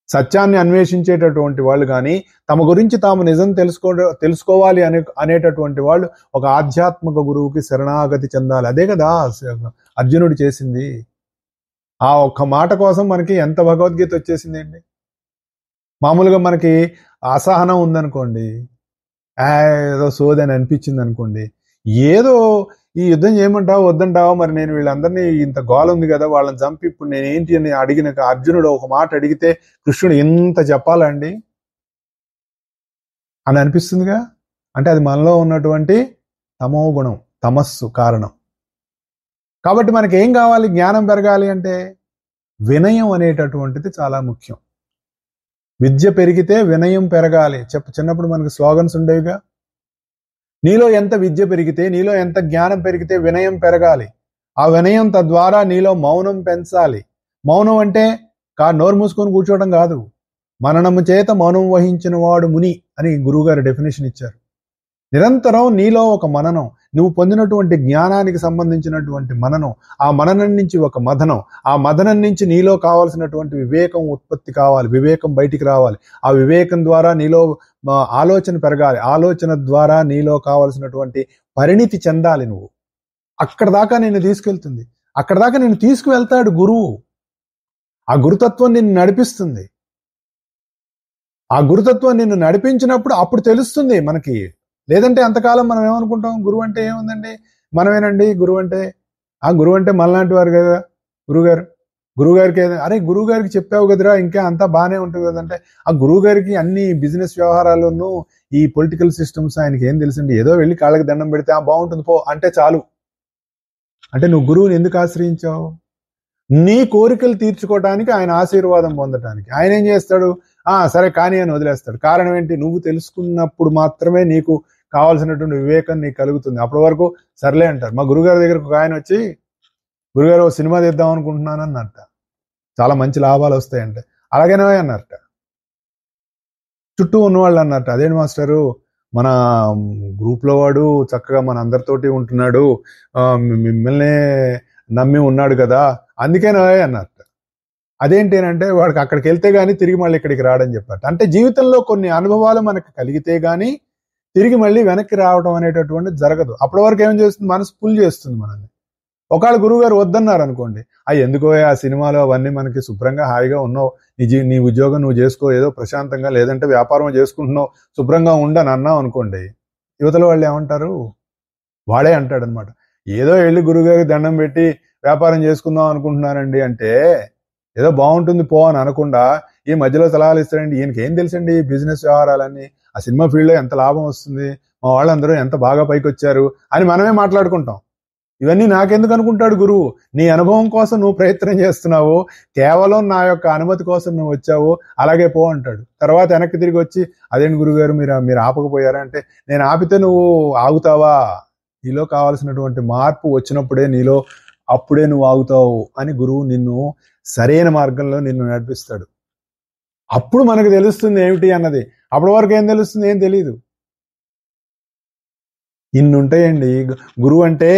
[SPEAKER 1] సత్యాన్ని అన్వేషించేటటువంటి వాళ్ళు కానీ, తమ గురించి తాము నిజం తెలుసుకోవాలి అనేటటువంటి వాళ్ళు ఒక ఆధ్యాత్మిక గురువుకి శరణాగతి చెందాలి. అదే కదా అర్జునుడు చేసింది. ఆ ఒక్క మాట కోసం మనకి ఎంత భగవద్గీత వచ్చేసింది అండి. మామూలుగా మనకి అసహనం ఉందనుకోండి, ఏదో సోదని అనిపించింది అనుకోండి, ఏదో ఈ యుద్ధం చేయమంటావా వద్దంటావా, మరి నేను వీళ్ళందరినీ ఇంత గోల ఉంది కదా వాళ్ళని చంపి ఇప్పుడు నేను ఏంటి అని అడిగిన అర్జునుడు ఒక మాట అడిగితే కృష్ణుడు ఎంత చెప్పాలండి అని అనిపిస్తుందిగా. అంటే అది మనలో ఉన్నటువంటి తమో గుణం, తమస్సు కారణం. కాబట్టి మనకి ఏం కావాలి? జ్ఞానం పెరగాలి అంటే వినయం అనేటటువంటిది చాలా ముఖ్యం. విద్య పెరిగితే వినయం పెరగాలి. చిన్నప్పుడు మనకు స్లోగన్స్ ఉండేవిగా. నీలో ఎంత విద్య పెరిగితే, నీలో ఎంత జ్ఞానం పెరిగితే వినయం పెరగాలి. ఆ వినయం తద్వారా నీలో మౌనం పెంచాలి. మౌనం అంటే నోరు మూసుకొని కూర్చోవడం కాదు. మననము చేత మౌనం వహించిన వాడు ముని అని గురువుగారు డెఫినేషన్ ఇచ్చారు. నిరంతరం నీలో ఒక మననం, నువ్వు పొందినటువంటి జ్ఞానానికి సంబంధించినటువంటి మననం, ఆ మననం నుంచి ఒక మదనం, ఆ మదనం నుంచి నీలో కావాల్సినటువంటి వివేకం ఉత్పత్తి కావాలి, వివేకం బయటికి రావాలి. ఆ వివేకం ద్వారా నీలో ఆలోచన పెరగాలి, ఆలోచన ద్వారా నీలో కావాల్సినటువంటి పరిణితి చెందాలి. నువ్వు అక్కడ దాకా నిన్ను తీసుకెళ్తుంది, అక్కడ దాకా నిన్ను తీసుకువెళ్తాడు గురువు. ఆ గురుతత్వం నిన్ను నడిపిస్తుంది. ఆ గురుతత్వం నిన్ను నడిపించినప్పుడు అప్పుడు తెలుస్తుంది మనకి. లేదంటే అంతకాలం మనం ఏమనుకుంటాం, గురువు అంటే ఏముందండి, మనమేనండి గురువు అంటే. ఆ గురువు అంటే మనలాంటి వారు కదా గురువుగారికి అరే గురువుగారికి చెప్పావు కదరా, ఇంకా అంతా బాగానే ఉంటుంది కదంటే, ఆ గురువుగారికి అన్ని బిజినెస్ వ్యవహారాలను, ఈ పొలిటికల్ సిస్టమ్స్ ఆయనకి ఏం తెలుసండి, ఏదో వెళ్ళి కాళ్ళకి దండం పెడితే బాగుంటుంది పో అంటే చాలు. అంటే నువ్వు గురువుని ఎందుకు ఆశ్రయించావు? నీ కోరికలు తీర్చుకోవడానికి, ఆయన ఆశీర్వాదం పొందడానికి. ఆయన ఏం చేస్తాడు, సరే కానీ అని వదిలేస్తాడు. కారణం ఏంటి? నువ్వు తెలుసుకున్నప్పుడు మాత్రమే నీకు కావాల్సినటువంటి వివేకం నీకు కలుగుతుంది. అప్పటి వరకు సర్లే అంటారు. మా గురుగారి దగ్గరకు ఒక ఆయన వచ్చి, గురుగారు ఓ సినిమా తీద్దాం అనుకుంటున్నాను అన్నట్ట, చాలా మంచి లాభాలు వస్తాయంటే, అలాగేనా అన్నారట. చుట్టూ ఉన్నవాళ్ళు అన్నట్ట, అదేంటి మాస్టరు, మన గ్రూప్లో వాడు చక్కగా మన అందరితోటి ఉంటున్నాడు, మిమ్మల్నే నమ్మి ఉన్నాడు కదా, అందుకేనా అన్నట్ట. అదేంటి అంటే వాడికి అక్కడికి వెళ్తే గానీ తిరిగి మళ్ళీ ఇక్కడికి రాడని చెప్పారు. అంటే జీవితంలో కొన్ని అనుభవాలు మనకు కలిగితే గానీ తిరిగి మళ్ళీ వెనక్కి రావడం అనేటటువంటి జరగదు. అప్పటి వరకు ఏం చేస్తుంది, మనసు పుల్ చేస్తుంది మనల్ని. ఒకవేళ గురువు గారు వద్దన్నారు అనుకోండి, ఎందుకో ఆ సినిమాలు అవన్నీ మనకి శుభ్రంగా హాయిగా ఉన్నావు, నీ ఉద్యోగం నువ్వు చేసుకో ఏదో ప్రశాంతంగా, లేదంటే వ్యాపారం చేసుకుంటున్నావు శుభ్రంగా ఉండని అన్నావు అనుకోండి, యువతల వాళ్ళు ఏమంటారు, వాడే అంటాడు అనమాట, ఏదో వెళ్ళి గురువుగారికి దండం పెట్టి వ్యాపారం చేసుకుందాం అనుకుంటున్నానండి అంటే ఏదో బాగుంటుంది పో అని అనకుండా ఈ మధ్యలో సలహాలు ఇస్తాడండి. ఈయనకి ఏం తెలుసండి బిజినెస్ వ్యవహారాలన్నీ, ఆ సినిమా ఫీల్డ్లో ఎంత లాభం వస్తుంది, మా వాళ్ళందరూ ఎంత బాగా పైకి వచ్చారు అని మనమే మాట్లాడుకుంటాం. ఇవన్నీ నాకెందుకు అనుకుంటాడు గురువు? నీ అనుభవం కోసం నువ్వు ప్రయత్నం చేస్తున్నావు, కేవలం నా యొక్క అనుమతి కోసం నువ్వు వచ్చావు, అలాగే పో అంటాడు. తర్వాత వెనక్కి తిరిగి వచ్చి, అదేంటి గురుగారు మీరు ఆపకపోయారా అంటే, నేను ఆపితే నువ్వు ఆగుతావా? నీలో కావాల్సినటువంటి మార్పు వచ్చినప్పుడే అప్పుడే నువ్వు ఆగుతావు అని గురువు నిన్ను సరైన మార్గంలో నిన్ను నడిపిస్తాడు. అప్పుడు మనకు తెలుస్తుంది ఏమిటి అన్నది. అప్పటి వరకు ఏం తెలుస్తుంది? ఏం తెలీదు. ఇన్ని ఉంటాయండి. గురువు అంటే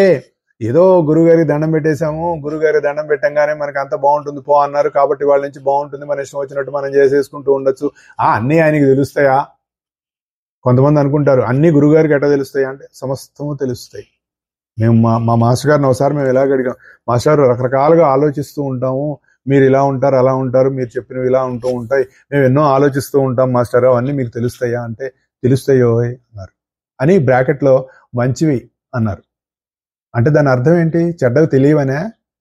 [SPEAKER 1] ఏదో గురుగారికి దండం పెట్టేశాము, గురుగారికి దండం పెట్టంగానే మనకి అంత బాగుంటుంది పో అన్నారు కాబట్టి వాళ్ళ నుంచి బాగుంటుంది, మన ఇష్టం వచ్చినట్టు మనం చేసేసుకుంటూ ఉండొచ్చు. అన్నీ ఆయనకి తెలుస్తాయా? కొంతమంది అనుకుంటారు అన్ని గురుగారికి ఎట్లా తెలుస్తాయి అంటే, సమస్తము తెలుస్తాయి. మేము మా మాస్టర్ గారిని ఒకసారి మేము ఇలాగ అడిగాం, మాస్టర్ రకరకాలుగా ఆలోచిస్తూ ఉంటాము, మీరు ఇలా ఉంటారు అలా ఉంటారు, మీరు చెప్పినవి ఇలా ఉంటూ ఉంటాయి, మేము ఎన్నో ఆలోచిస్తూ ఉంటాం మాస్టర్, అవన్నీ మీకు తెలుస్తాయా అంటే, తెలుస్తాయో అన్నారు. అని బ్రాకెట్లో మంచివి అన్నారు. అంటే దాని అర్థం ఏంటి? చెడ్డవి తెలియవనే,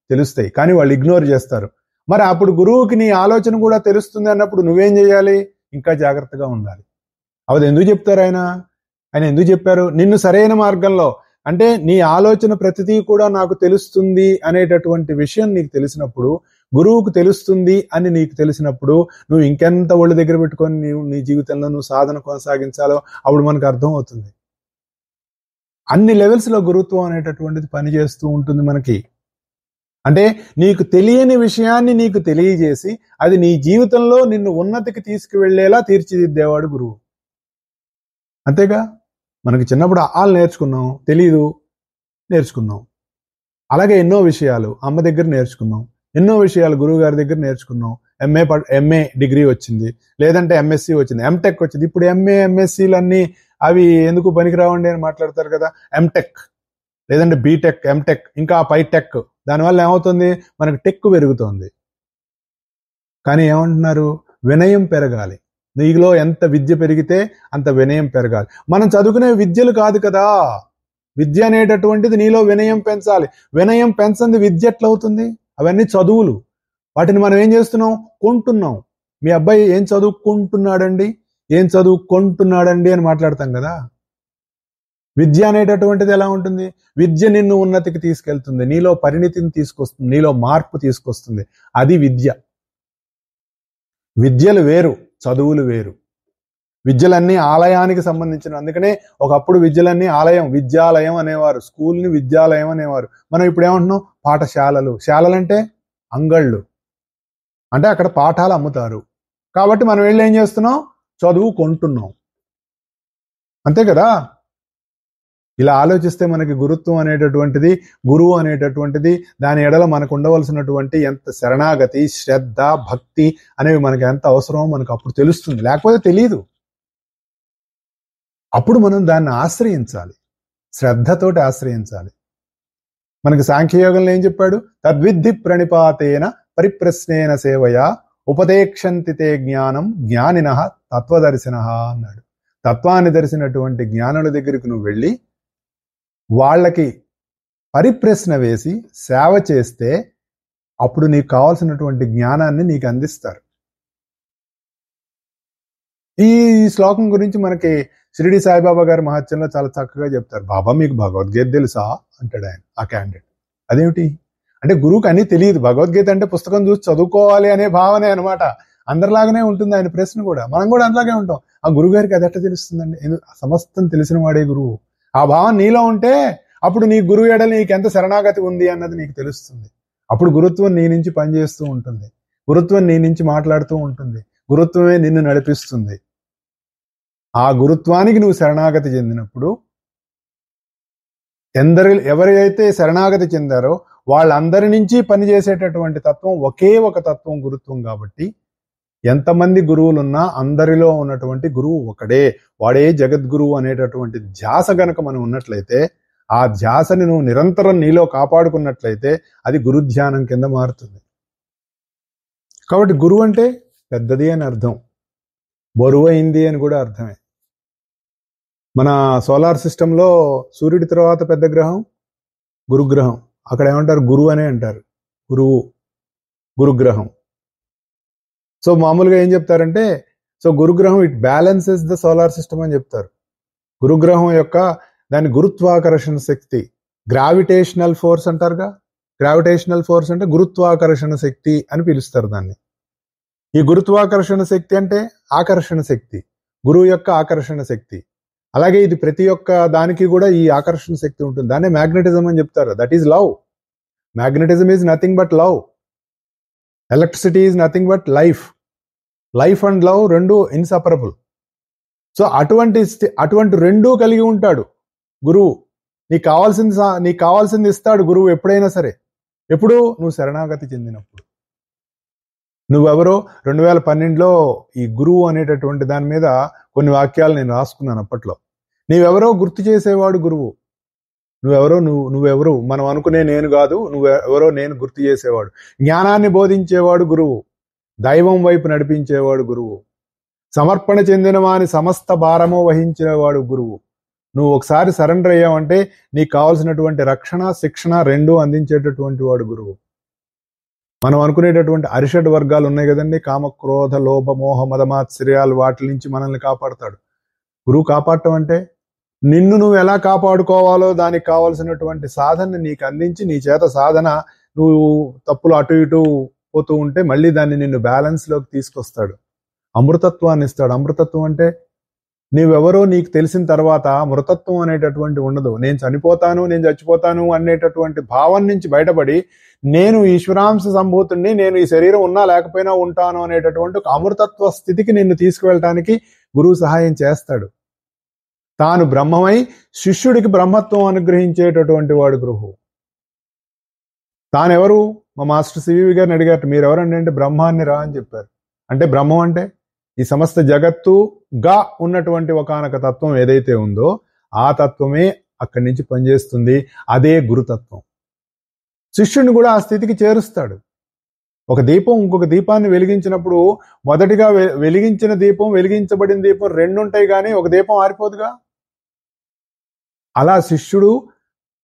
[SPEAKER 1] తెలుస్తాయి, కానీ వాళ్ళు ఇగ్నోర్ చేస్తారు. మరి అప్పుడు గురువుకి నీ ఆలోచన కూడా తెలుస్తుంది అన్నప్పుడు నువ్వేం చేయాలి? ఇంకా జాగ్రత్తగా ఉండాలి. అది ఎందుకు చెప్తారు ఆయన ఎందుకు చెప్పారు? నిన్ను సరైన మార్గంలో, అంటే నీ ఆలోచన ప్రతిదీ కూడా నాకు తెలుస్తుంది అనేటటువంటి విషయం నీకు తెలిసినప్పుడు, గురువుకు తెలుస్తుంది అని నీకు తెలిసినప్పుడు, నువ్వు ఇంకెంత ఒళ్ళు దగ్గర పెట్టుకొని నీ జీవితంలో నువ్వు సాధన కొనసాగించాలో అప్పుడు మనకు అర్థం అవుతుంది. అన్ని లెవెల్స్లో గురుత్వం అనేటటువంటిది పనిచేస్తూ ఉంటుంది మనకి. అంటే నీకు తెలియని విషయాన్ని నీకు తెలియజేసి అది నీ జీవితంలో నిన్ను ఉన్నతికి తీసుకువెళ్లేలా తీర్చిదిద్దేవాడు గురువు. అంతేగా? మనకి చిన్నప్పుడు ఆలు నేర్చుకున్నాం, తెలీదు, నేర్చుకున్నాం. అలాగే ఎన్నో విషయాలు అమ్మ దగ్గర నేర్చుకున్నాం, ఎన్నో విషయాలు గురువు గారి దగ్గర నేర్చుకున్నాం. ఎంఏ డిగ్రీ వచ్చింది, లేదంటే ఎంఎస్సి వచ్చింది, ఎంటెక్ వచ్చింది. ఇప్పుడు ఎంఎస్సీలన్నీ అవి ఎందుకు పనికిరావండి అని మాట్లాడతారు కదా. ఎంటెక్ లేదంటే బీటెక్, ఎంటెక్, ఇంకా పైటెక్, దానివల్ల ఏమవుతుంది? మనకు టెక్ పెరుగుతోంది. కానీ ఏమంటున్నారు? వినయం పెరగాలి. నీలో ఎంత విద్య పెరిగితే అంత వినయం పెరగాలి. మనం చదువుకునే విద్యలు కాదు కదా, విద్య అనేటటువంటిది నీలో వినయం పెంచాలి. వినయం పెంచంది విద్య ఎట్లవుతుంది? అవన్నీ చదువులు. వాటిని మనం ఏం చేస్తున్నాం? కొంటున్నాం. మీ అబ్బాయి ఏం చదువుకుంటున్నాడండి అని మాట్లాడతాం కదా. విద్య అనేటటువంటిది ఎలా ఉంటుంది? విద్య నిన్ను ఉన్నతికి తీసుకెళ్తుంది, నీలో పరిణితిని తీసుకొస్తుంది, నీలో మార్పు తీసుకొస్తుంది. అది విద్య. విద్యలు వేరు, చదువులు వేరు. విద్యలన్నీ ఆలయానికి సంబంధించిన, అందుకనే ఒకప్పుడు విద్యలన్నీ ఆలయం, విద్యాలయం అనేవారు, స్కూల్ని విద్యాలయం అనేవారు. మనం ఇప్పుడు ఏమంటున్నాం? పాఠశాలలు. శాలలంటే అంగళ్ళు, అంటే అక్కడ పాఠాలు అమ్ముతారు. కాబట్టి మనం వెళ్ళి ఏం చేస్తున్నాం? చదువు కొంటున్నాం. అంతే కదా? ఇలా ఆలోచిస్తే మనకి గురుత్వం అనేటటువంటిది, గురువు అనేటటువంటిది, దాని ఎడల మనకు ఉండవలసినటువంటి ఎంత శరణాగతి, శ్రద్ధ, భక్తి అనేవి మనకి ఎంత అవసరమో మనకు అప్పుడు తెలుస్తుంది. లేకపోతే తెలియదు. అప్పుడు మనం దాన్ని ఆశ్రయించాలి, శ్రద్ధతోటి ఆశ్రయించాలి. మనకి సాంఖ్యయోగంలో ఏం చెప్పాడు? తద్విద్ధి ప్రణిపాతేన పరిప్రశ్నేన సేవయా ఉపదేక్షంతి తే జ్ఞానం జ్ఞానినః తత్వదర్శినః అన్నాడు. తత్వాన్ని దర్శినటువంటి జ్ఞానుల దగ్గరికి నువ్వు వెళ్ళి వాళ్ళకి పరిప్రశ్న వేసి సేవ చేస్తే అప్పుడు నీకు కావాల్సినటువంటి జ్ఞానాన్ని నీకు అందిస్తారు. ఈ శ్లోకం గురించి మనకి షిరిడి సాయిబాబా గారి మహత్యంలో చాలా చక్కగా చెప్తారు. బాబా మీకు భగవద్గీత తెలుసా అంటాడు ఆయన, ఆ క్యాండిడేట్. అదేమిటి అంటే, గురువుకి అన్నీ తెలియదు. భగవద్గీత అంటే పుస్తకం చూసి చదువుకోవాలి అనే భావనే అనమాట. అందరిలాగానే ఉంటుంది ఆయన ప్రశ్న కూడా. మనం కూడా అందులాగే ఉంటాం. ఆ గురువు గారికి అది ఎట్లా తెలుస్తుందండి? సమస్తం తెలిసిన వాడే గురువు. ఆ భావం నీలో ఉంటే అప్పుడు నీ గురువు ఎడల నీకు ఎంత శరణాగతి ఉంది అన్నది నీకు తెలుస్తుంది. అప్పుడు గురుత్వం నీ నుంచి పనిచేస్తూ ఉంటుంది, గురుత్వం నీ నుంచి మాట్లాడుతూ ఉంటుంది, గురుత్వమే నిన్ను నడిపిస్తుంది. ఆ గురుత్వానికి నువ్వు శరణాగతి చెందినప్పుడు, ఎవరైతే శరణాగతి చెందారో వాళ్ళందరి నుంచి పనిచేసేటటువంటి తత్వం ఒకే ఒక తత్వం, గురుత్వం. కాబట్టి ఎంతమంది గురువులున్నా అందరిలో ఉన్నటువంటి గురువు ఒకడే, వాడే జగద్గురువు అనేటటువంటి ధ్యాస గనక మనం ఉన్నట్లయితే, ఆ ధ్యాసని నువ్వు నిరంతరం నీలో కాపాడుకున్నట్లయితే అది గురుధ్యానం కింద మారుతుంది. కాబట్టి గురువు అంటే పెద్దది అని అర్థం, బరువైంది అని కూడా అర్థమే. మన సోలార్ సిస్టంలో సూర్యుడి తర్వాత పెద్ద గ్రహం గురుగ్రహం. అక్కడ ఏమంటారు? గురువు అనే అంటారు, గురుగ్రహం. సో మామూలుగా ఏం చెప్తారంటే, సో గురుగ్రహం it balances the solar system అని చెప్తారు. గురుగ్రహం యొక్క దాని గురుత్వాకర్షణ శక్తి, గ్రావిటేషనల్ ఫోర్స్ అంటారుగా. గ్రావిటేషనల్ ఫోర్స్ అంటే గురుత్వాకర్షణ శక్తి అని పిలుస్తారు దాన్ని. ఈ గురుత్వాకర్షణ శక్తి అంటే ఆకర్షణ శక్తి, గురువు యొక్క ఆకర్షణ శక్తి. అలాగే ఇది ప్రతి ఒక్క దానికి కూడా ఈ ఆకర్షణ శక్తి ఉంటుంది. దాన్నే మ్యాగ్నెటిజం అని చెప్తారు. That is love. Magnetism is nothing but love. Electricity is nothing but life. Life and love రెండు ఇన్సపరబుల్. సో అటువంటి రెండూ కలిగి ఉంటాడు గురువు. నీకు కావాల్సింది ఇస్తాడు గురువు ఎప్పుడైనా సరే. ఎప్పుడు? నువ్వు శరణాగతి చెందినప్పుడు. నువ్వెవరో 2012లో ఈ గురువు అనేటటువంటి దాని మీద కొన్ని వాక్యాలు నేను రాసుకున్నాను అప్పట్లో. నీవెవరో గుర్తు చేసేవాడు గురువు. నువ్వెవరు మనం అనుకునే నేను కాదు, నువ్వెవరో నేను గుర్తు చేసేవాడు. జ్ఞానాన్ని బోధించేవాడు గురువు. దైవం వైపు నడిపించేవాడు గురువు. సమర్పణ చెందిన వాని సమస్త భారము వహించేవాడు గురువు. నువ్వు ఒకసారి సరెండర్ అయ్యావంటే నీకు కావాల్సినటువంటి రక్షణ, శిక్షణ రెండూ అందించేటటువంటి వాడు గురువు. మనం అనుకునేటటువంటి అరిషడ్ వర్గాలు ఉన్నాయి కదండి, కామ, క్రోధ, లోభ, మోహ, మదమాత్సర్యాలు, వాటి నుంచి మనల్ని కాపాడుతాడు గురువు. కాపాడటం అంటే నిన్ను నువ్వు ఎలా కాపాడుకోవాలో దానికి కావాల్సినటువంటి సాధన నీకు అందించి, నీ చేత సాధన నువ్వు తప్పులు అటు ఇటు పోతూ ఉంటే మళ్ళీ దాన్ని నిన్ను బ్యాలెన్స్ లోకి తీసుకొస్తాడు. అమృతత్వాన్ని ఇస్తాడు. అమృతత్వం అంటే నీవెవరో నీకు తెలిసిన తర్వాత మృతత్వం అనేటటువంటి ఉండదు. నేను చనిపోతాను, నేను చచ్చిపోతాను అనేటటువంటి భావం నుంచి బయటపడి నేను ఈశ్వరాంశ సంభూతుడిని, నేను ఈ శరీరం ఉన్నా లేకపోయినా ఉంటాను అనేటటువంటి ఒక అమృతత్వ స్థితికి నిన్ను తీసుకువెళ్ళటానికి గురువు సహాయం చేస్తాడు. తాను బ్రహ్మమై శిష్యుడికి బ్రహ్మత్వం అనుగ్రహించేటటువంటి వాడు గురువు. తానెవరు? మా మాస్టర్ సివివి గారిని అడిగారు, మీరెవరండి అంటే బ్రహ్మాన్ని రా అని చెప్పారు. అంటే బ్రహ్మం అంటే ఈ సమస్త జగత్తుగా ఉన్నటువంటి ఒకానొక తత్వం ఏదైతే ఉందో ఆ తత్వమే అక్కడి నుంచి పనిచేస్తుంది. అదే గురుతత్వం. శిష్యుని కూడా ఆ స్థితికి చేరుస్తాడు. ఒక దీపం ఇంకొక దీపాన్ని వెలిగించినప్పుడు మొదటిగా వెలిగించిన దీపం, వెలిగించబడిన దీపం రెండు ఉంటాయి, కానీ ఒక దీపం ఆరిపోదుగా. అలా శిష్యుడు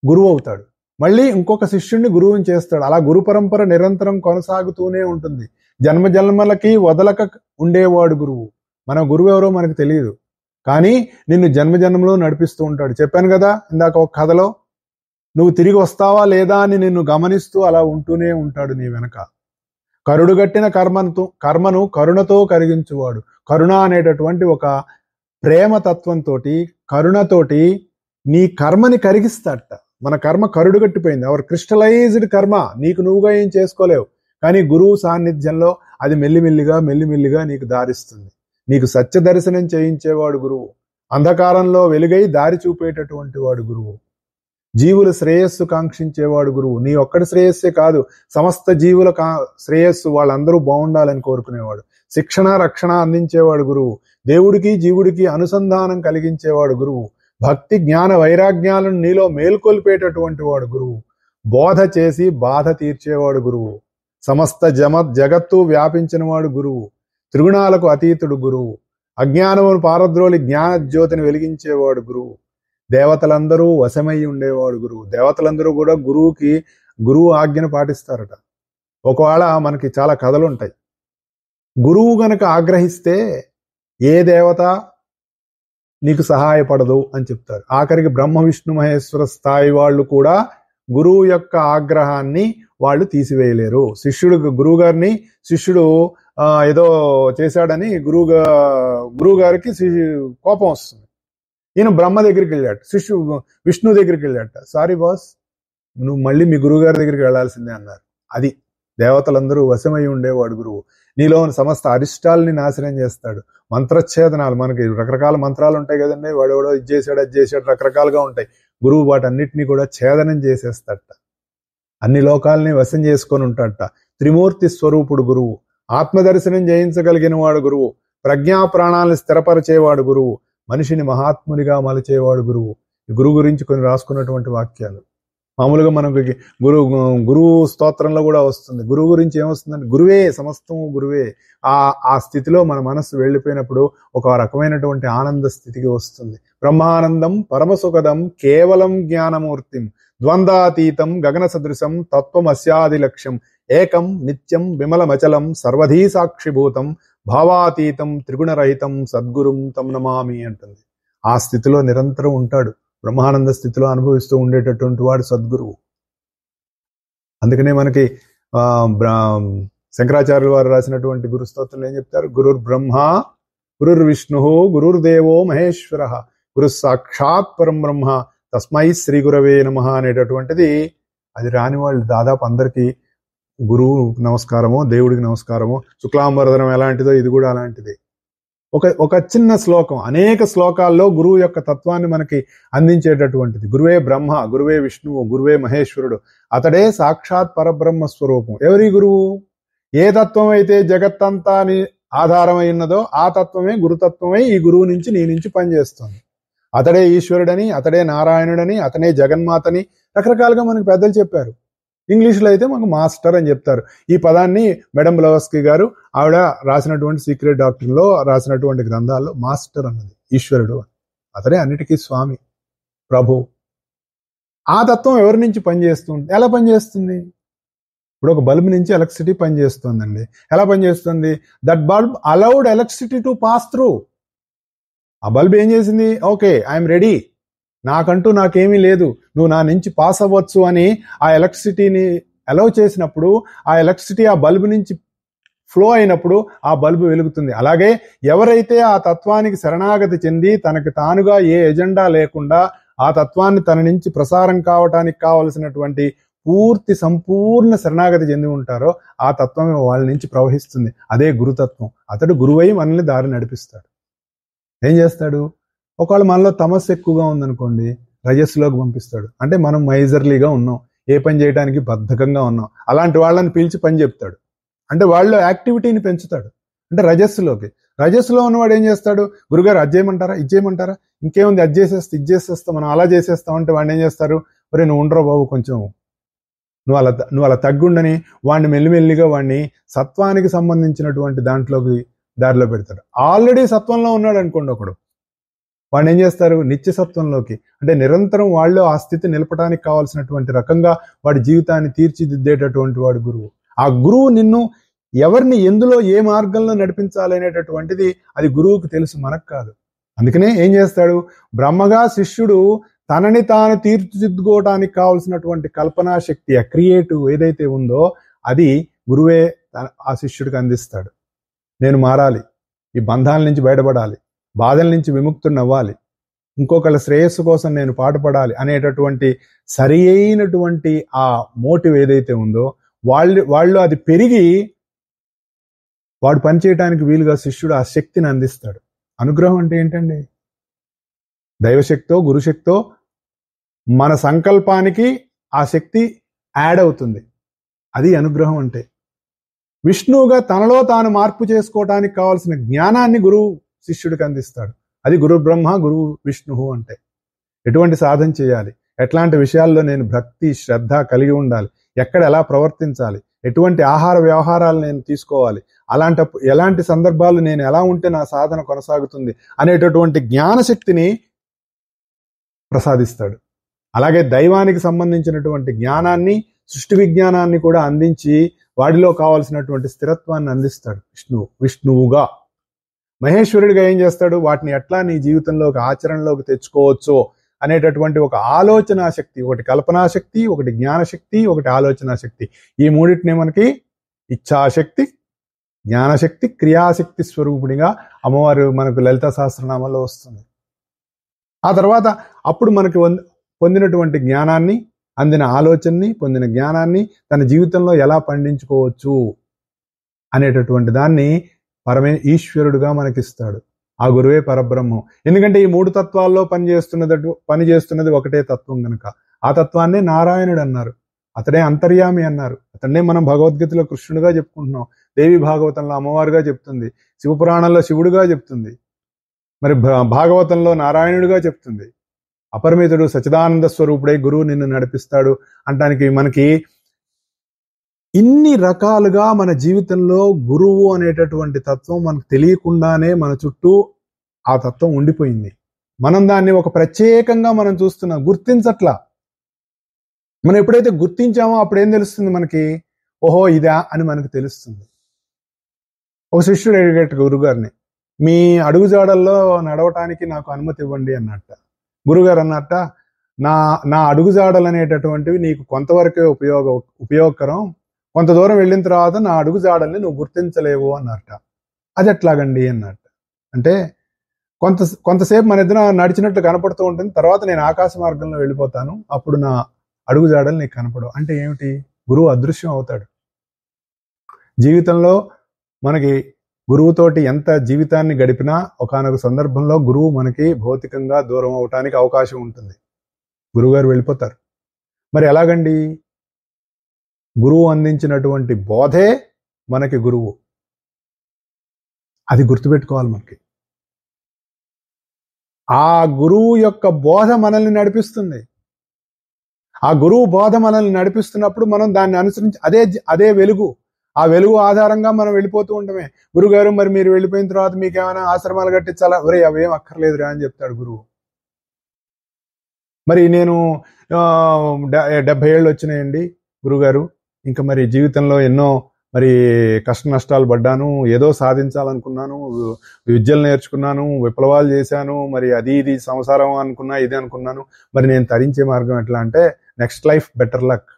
[SPEAKER 1] గురువు అవుతాడు. మళ్ళీ ఇంకొక శిష్యుడిని గురువుని చేస్తాడు. అలా గురు పరంపర నిరంతరం కొనసాగుతూనే ఉంటుంది. జన్మ జన్మలకి వదలక ఉండేవాడు గురువు. మన గురువు ఎవరో మనకు తెలియదు, కానీ నిన్ను జన్మ జన్మలో నడిపిస్తూ ఉంటాడు. చెప్పాను కదా ఇందాక ఒక కథలో, నువ్వు తిరిగి వస్తావా లేదా అని నిన్ను గమనిస్తూ అలా ఉంటూనే ఉంటాడు నీ వెనక. కరుడుగట్టిన కర్మను కరుణతో కరిగించువాడు. కరుణ అనేటటువంటి ఒక ప్రేమతత్వంతో, కరుణతోటి నీ కర్మని కరిగిస్తాడట. మన కర్మ కరుడుగట్టిపోయింది. అవర్ క్రిస్టలైజ్డ్ కర్మ. నీకు నువ్వుగా ఏం చేసుకోలేవు, కానీ గురువు సాన్నిధ్యంలో అది మెల్లిమెల్లిగా నీకు దారిస్తుంది. నీకు సత్య దర్శనం చేయించేవాడు గురువు. అంధకారంలో వెలుగై దారి చూపేటటువంటి వాడు గురువు. జీవుల శ్రేయస్సు కాంక్షించేవాడు గురువు. నీ ఒక్కడి శ్రేయస్సే కాదు, సమస్త జీవుల శ్రేయస్సు, వాళ్ళందరూ బాగుండాలని కోరుకునేవాడు. శిక్షణ, రక్షణ అందించేవాడు గురువు. దేవుడికి జీవుడికి అనుసంధానం కలిగించేవాడు గురువు. భక్తి, జ్ఞాన, వైరాగ్యాలను నీలో మేల్కొల్పేటటువంటి వాడు గురువు. బోధ చేసి బాధ తీర్చేవాడు గురువు. సమస్త జగత్తు వ్యాపించిన వాడు గురువు. త్రిగుణాలకు అతీతుడు గురువు. అజ్ఞానమును పారద్రోలి జ్ఞాన జ్యోతిని వెలిగించేవాడు గురువు. దేవతలందరూ వశమై ఉండేవాడు గురువు. దేవతలందరూ కూడా గురువు ఆజ్ఞను పాటిస్తారట. ఒకవేళ మనకి చాలా కథలు ఉంటాయి. గురువు గనక ఆగ్రహిస్తే ఏ దేవత నీకు సహాయపడదు అని చెప్తారు. ఆఖరికి బ్రహ్మ, విష్ణు, మహేశ్వర స్థాయి వాళ్ళు కూడా గురువు యొక్క ఆగ్రహాన్ని వాళ్ళు తీసివేయలేరు. గురువు గారిని శిష్యుడు ఏదో చేశాడని గురువు గారికి కోపం వస్తుంది. ఈయన బ్రహ్మ దగ్గరికి వెళ్ళాడు, విష్ణు దగ్గరికి వెళ్ళాట. సారీ బాస్, నువ్వు మళ్ళీ మీ గురువు గారి దగ్గరికి వెళ్లాల్సిందే అన్నారు. అది దేవతలందరూ వశమై ఉండేవాడు గురువు. నీలో సమస్త అరిష్టాలని నాశనం చేస్తాడు. మంత్రఛేదనాలు, మనకి రకరకాల మంత్రాలు ఉంటాయి కదండి. వాడెవడో ఇది చేశాడు, అది చేశాడు, రకరకాలుగా ఉంటాయి. గురువు వాటన్నిటినీ కూడా ఛేదనం చేసేస్తాడట. అన్ని లోకాలని వశం చేసుకొని ఉంటాడట. త్రిమూర్తి స్వరూపుడు గురువు. ఆత్మదర్శనం చేయించగలిగిన వాడు గురువు. ప్రజ్ఞా ప్రాణాలను స్థిరపరిచేవాడు గురువు. మనిషిని మహాత్మునిగా మలిచేవాడు గురువు. ఈ గురువు గురించి కొన్ని రాసుకున్నటువంటి వాక్యాలు. మామూలుగా మనకి గురువు స్తోత్రంలో కూడా వస్తుంది. గురువు గురించి ఏమొస్తుందంటే గురువే సమస్తము గురువే. ఆ స్థితిలో మన మనస్సు వెళ్ళిపోయినప్పుడు ఒక రకమైనటువంటి ఆనంద స్థితికి వస్తుంది. బ్రహ్మానందం పరమసుఖదం కేవలం జ్ఞానమూర్తిం ద్వంద్వాతీతం గగన సదృశం తత్వమస్యాది లక్ష్యం ఏకం నిత్యం విమలమచలం సర్వధీ సాక్షిభూతం భావాతీతం త్రిగుణరహితం సద్గురుం తం నమామి అంటుంది. ఆ స్థితిలో నిరంతరం ఉంటాడు బ్రహ్మానంద స్థితిలో అనుభవిస్తూ ఉండేటటువంటి వాడు సద్గురువు. అందుకనే మనకి శంకరాచార్యుల వారు రాసినటువంటి గురు స్తోత్రంలో ఏం చెప్తారు? గురుర్ బ్రహ్మ గురుర్ విష్ణు గురుర్దేవో మహేశ్వర గురు సాక్షాత్ పరం బ్రహ్మ తస్మై శ్రీ గురవే నమః అనేటటువంటిది. అది రాని వాళ్ళు దాదాపు అందరికీ గురువు నమస్కారము, దేవుడికి నమస్కారము. శుక్లాంబరధనం ఎలాంటిదో ఇది కూడా అలాంటిది. ఒక చిన్న శ్లోకం, అనేక శ్లోకాల్లో గురువు యొక్క తత్వాన్ని మనకి అందించేటటువంటిది. గురువే బ్రహ్మ, గురువే విష్ణువు, గురువే మహేశ్వరుడు, అతడే సాక్షాత్ పరబ్రహ్మ స్వరూపం. ఎవరి గురువు? ఏ తత్వం అయితే జగత్తంతా ఆధారమై ఉన్నదో ఆ తత్వమే గురుతత్వమై ఈ గురువు నుంచి నీ నుంచి పనిచేస్తుంది. అతడే ఈశ్వరుడని, అతడే నారాయణుడని, అతనే జగన్మాతని రకరకాలుగా మనకి పెద్దలు చెప్పారు. ఇంగ్లీష్లో అయితే మనకు మాస్టర్ అని చెప్తారు. ఈ పదాన్ని మేడం బ్లవస్కీ గారు ఆవిడ రాసినటువంటి సీక్రెట్ డాక్టర్లో రాసినటువంటి గ్రంథాల్లో మాస్టర్ అన్నది ఈశ్వరుడు. అతడే అన్నిటికీ స్వామి, ప్రభు. ఆ తత్వం ఎవరి నుంచి పనిచేస్తుంది? ఎలా పనిచేస్తుంది? ఇప్పుడు ఒక బల్బ్ నుంచి ఎలక్ట్రిసిటీ పనిచేస్తుందండి. ఎలా పనిచేస్తుంది? That bulb allowed electricity to pass through. ఆ బల్బ్ ఏం చేసింది? ఓకే, ఐఎమ్ రెడీ, నాకేమీ లేదు, నువ్వు నా నుంచి పాస్ అవ్వచ్చు అని ఆ ఎలక్ట్రిసిటీని అలౌ చేసినప్పుడు, ఆ ఎలక్ట్రిసిటీ ఆ బల్బు నుంచి ఫ్లో అయినప్పుడు ఆ బల్బు వెలుగుతుంది. అలాగే ఎవరైతే ఆ తత్వానికి శరణాగతి చెంది తనకు తానుగా ఏ ఎజెండా లేకుండా ఆ తత్వాన్ని తన నుంచి ప్రసారం కావటానికి కావలసినటువంటి సంపూర్ణ శరణాగతి చెంది ఉంటారో ఆ తత్వమే వాళ్ళ నుంచి ప్రవహిస్తుంది. అదే గురుతత్వం. అతడు గురువై మనల్ని దారి నడిపిస్తాడు. ఏం చేస్తాడు? ఒకవేళ మనలో తమస్సు ఎక్కువగా ఉందనుకోండి, రజస్సులోకి పంపిస్తాడు. అంటే మనం మైజర్లీగా ఉన్నాం, ఏ పని చేయడానికి బద్ధకంగా ఉన్నాం, అలాంటి వాళ్ళని పిలిచి పని చెప్తాడు. అంటే వాళ్ళు యాక్టివిటీని పెంచుతాడు. అంటే రజస్సులో ఉన్నవాడు ఏం చేస్తాడు? గురుగారు అది చేయమంటారా, ఇది చేయమంటారా, ఇంకేముంది, అది చేసేస్తా, ఇది చేసేస్తా, మనం అలా చేసేస్తాం అంటే వాడిని ఏం చేస్తారు? ఒరే నువ్వు ఉండరా బాబు, కొంచెం నువ్వు అలా తగ్గుండని వాడిని మెల్లిమెల్లిగా వాడిని సత్వానికి సంబంధించినటువంటి దారిలో పెడతాడు. ఆల్రెడీ సత్వంలో ఉన్నాడు అనుకోండి ఒకడు, వాడిని ఏం చేస్తారు? నిత్యసత్వంలోకి, అంటే నిరంతరం వాళ్ళు ఆ స్థితి నిలపడానికి కావాల్సినటువంటి రకంగా వాడి జీవితాన్ని తీర్చిదిద్దేటటువంటి వాడు గురువు. ఆ గురువు నిన్ను ఎవరిని ఎందులో ఏ మార్గంలో నడిపించాలనేటటువంటిది అది గురువుకు తెలుసు, మనకు కాదు. అందుకనే ఏం చేస్తాడు? బ్రహ్మగా శిష్యుడు తనని తాను తీర్చిదిద్దుకోవడానికి కావాల్సినటువంటి కల్పనా శక్తి, ఆ క్రియేటివ్ ఏదైతే ఉందో అది గురువే ఆ శిష్యుడికి అందిస్తాడు. నేను మారాలి, ఈ బంధాల నుంచి బయటపడాలి, బాధల నుంచి విముక్తుని అవ్వాలి, ఇంకొకళ్ళ శ్రేయస్సు కోసం నేను పాటుపడాలి అనేటటువంటి సరి అయినటువంటి ఆ మోటివ్ ఏదైతే ఉందో వాళ్ళు అది పెరిగి వాడు పనిచేయడానికి వీలుగా శిష్యుడు ఆ శక్తిని అందిస్తాడు. అనుగ్రహం అంటే ఏంటండి? దైవశక్తో గురుశక్తో మన సంకల్పానికి ఆ శక్తి యాడ్ అవుతుంది. అది అనుగ్రహం అంటే. విష్ణువుగా తనలో తాను మార్పు చేసుకోవడానికి కావాల్సిన జ్ఞానాన్ని గురువు శిష్యుడికి అందిస్తాడు. అది గురు బ్రహ్మ గురు విష్ణువు అంటే. ఎటువంటి సాధన చేయాలి, ఎట్లాంటి విషయాల్లో నేను భక్తి శ్రద్ధ కలిగి ఉండాలి, ఎక్కడ ఎలా ప్రవర్తించాలి, ఎటువంటి ఆహార వ్యవహారాలు నేను తీసుకోవాలి, ఎలాంటి సందర్భాలు నేను ఎలా ఉంటే నా సాధన కొనసాగుతుంది అనేటటువంటి జ్ఞానశక్తిని ప్రసాదిస్తాడు. అలాగే దైవానికి సంబంధించినటువంటి జ్ఞానాన్ని, సృష్టి విజ్ఞానాన్ని కూడా అందించి వాడిలో కావాల్సినటువంటి స్థిరత్వాన్ని అందిస్తాడు విష్ణువుగా. మహేశ్వరుడిగా ఏం చేస్తాడు? వాటిని ఎట్లా నీ జీవితంలోకి ఆచరణలోకి తెచ్చుకోవచ్చో అనేటటువంటి ఒక ఆలోచనా శక్తి, ఒకటి కల్పనా శక్తి, ఒకటి జ్ఞానశక్తి, ఒకటి ఆలోచనా శక్తి, ఈ మూడింటిని మనకి ఇచ్ఛాశక్తి, జ్ఞానశక్తి, క్రియాశక్తి స్వరూపుడిగా అమ్మవారు మనకు లలితా సహస్రనామాల్లో వస్తుంది. ఆ తర్వాత అప్పుడు మనకి పొందినటువంటి జ్ఞానాన్ని, అందిన ఆలోచనని, పొందిన జ్ఞానాన్ని తన జీవితంలో ఎలా పండించుకోవచ్చు అనేటటువంటి దాన్ని ఈశ్వరుడుగా మనకిస్తాడు. ఆ గురువే పరబ్రహ్మం. ఎందుకంటే ఈ మూడు తత్వాల్లో పనిచేస్తున్నది ఒకటే తత్వం గనక. ఆ తత్వాన్నే నారాయణుడు అన్నారు, అతడే అంతర్యామి అన్నారు, అతన్నే మనం భగవద్గీతలో కృష్ణుడిగా చెప్పుకుంటున్నాం, దేవి భాగవతంలో అమ్మవారుగా చెప్తుంది, శివపురాణంలో శివుడుగా చెప్తుంది, మరి భాగవతంలో నారాయణుడిగా చెప్తుంది. అపరిమితుడు సచిదానంద స్వరూపుడై గురువు నిన్ను నడిపిస్తాడు అంటానికి మనకి ఇన్ని రకాలుగా మన జీవితంలో గురువు అనేటటువంటి తత్వం మనకు తెలియకుండానే మన చుట్టూ ఆ తత్వం ఉండిపోయింది. మనం దాన్ని ఒక ప్రత్యేకంగా మనం చూస్తున్నాం, గుర్తించట్లా. మనం ఎప్పుడైతే గుర్తించామో అప్పుడు ఏం తెలుస్తుంది మనకి? ఓహో ఇదా అని మనకు తెలుస్తుంది. ఒక శిష్యుడు అడిగేట గురుగారిని, మీ అడుగుజాడల్లో నడవటానికి నాకు అనుమతి ఇవ్వండి అన్నట్ట. గురుగారు అన్నట్ట, నా నా అడుగుజాడలు అనేటటువంటివి నీకు కొంతవరకే ఉపయోగకరం, కొంత దూరం వెళ్ళిన తర్వాత నా అడుగుజాడల్ని నువ్వు గుర్తించలేవు అన్నట్ట. అది ఎట్లాగండి అన్నట్ట. అంటే కొంతసేపు మన ఇద్దరు నడిచినట్లు కనపడుతూ ఉంటుంది, తర్వాత నేను ఆకాశ మార్గంలో వెళ్ళిపోతాను, అప్పుడు నా అడుగుజాడలు నీకు కనపడవు. అంటే ఏమిటి? గురువు అదృశ్యం అవుతాడు. జీవితంలో మనకి గురువుతోటి ఎంత జీవితాన్ని గడిపినా ఒకానొక సందర్భంలో గురువు మనకి భౌతికంగా దూరం అవటానికి అవకాశం ఉంటుంది. గురువుగారు వెళ్ళిపోతారు. మరి ఎలాగండి? గురువు అందించినటువంటి బోధే మనకి గురువు. అది గుర్తుపెట్టుకోవాలి మనకి. ఆ గురువు యొక్క బోధ మనల్ని నడిపిస్తుంది. ఆ గురువు బోధ మనల్ని నడిపిస్తున్నప్పుడు మనం దాన్ని అనుసరించి అదే వెలుగు. ఆ వెలుగు ఆధారంగా మనం వెళ్ళిపోతూ ఉండమే. గురుగారు మరి మీరు వెళ్ళిపోయిన తర్వాత మీకు ఏమైనా ఆశ్రమాలు కట్టించాలా? ఒరే అవేం అక్కర్లేదురా అని చెప్తాడు గురువు. మరి నేను 70 ఏళ్ళు వచ్చినాయండి గురుగారు, ఇంకా మరి జీవితంలో ఎన్నో మరి కష్ట నష్టాలు పడ్డాను, ఏదో సాధించాలనుకున్నాను, విద్యలు నేర్చుకున్నాను, విప్లవాలు చేశాను, మరి అది ఇది సంసారం అనుకున్నా, ఇది అనుకున్నాను, మరి నేను తరించే మార్గం ఎట్లా అంటే నెక్స్ట్ లైఫ్ బెటర్ లక్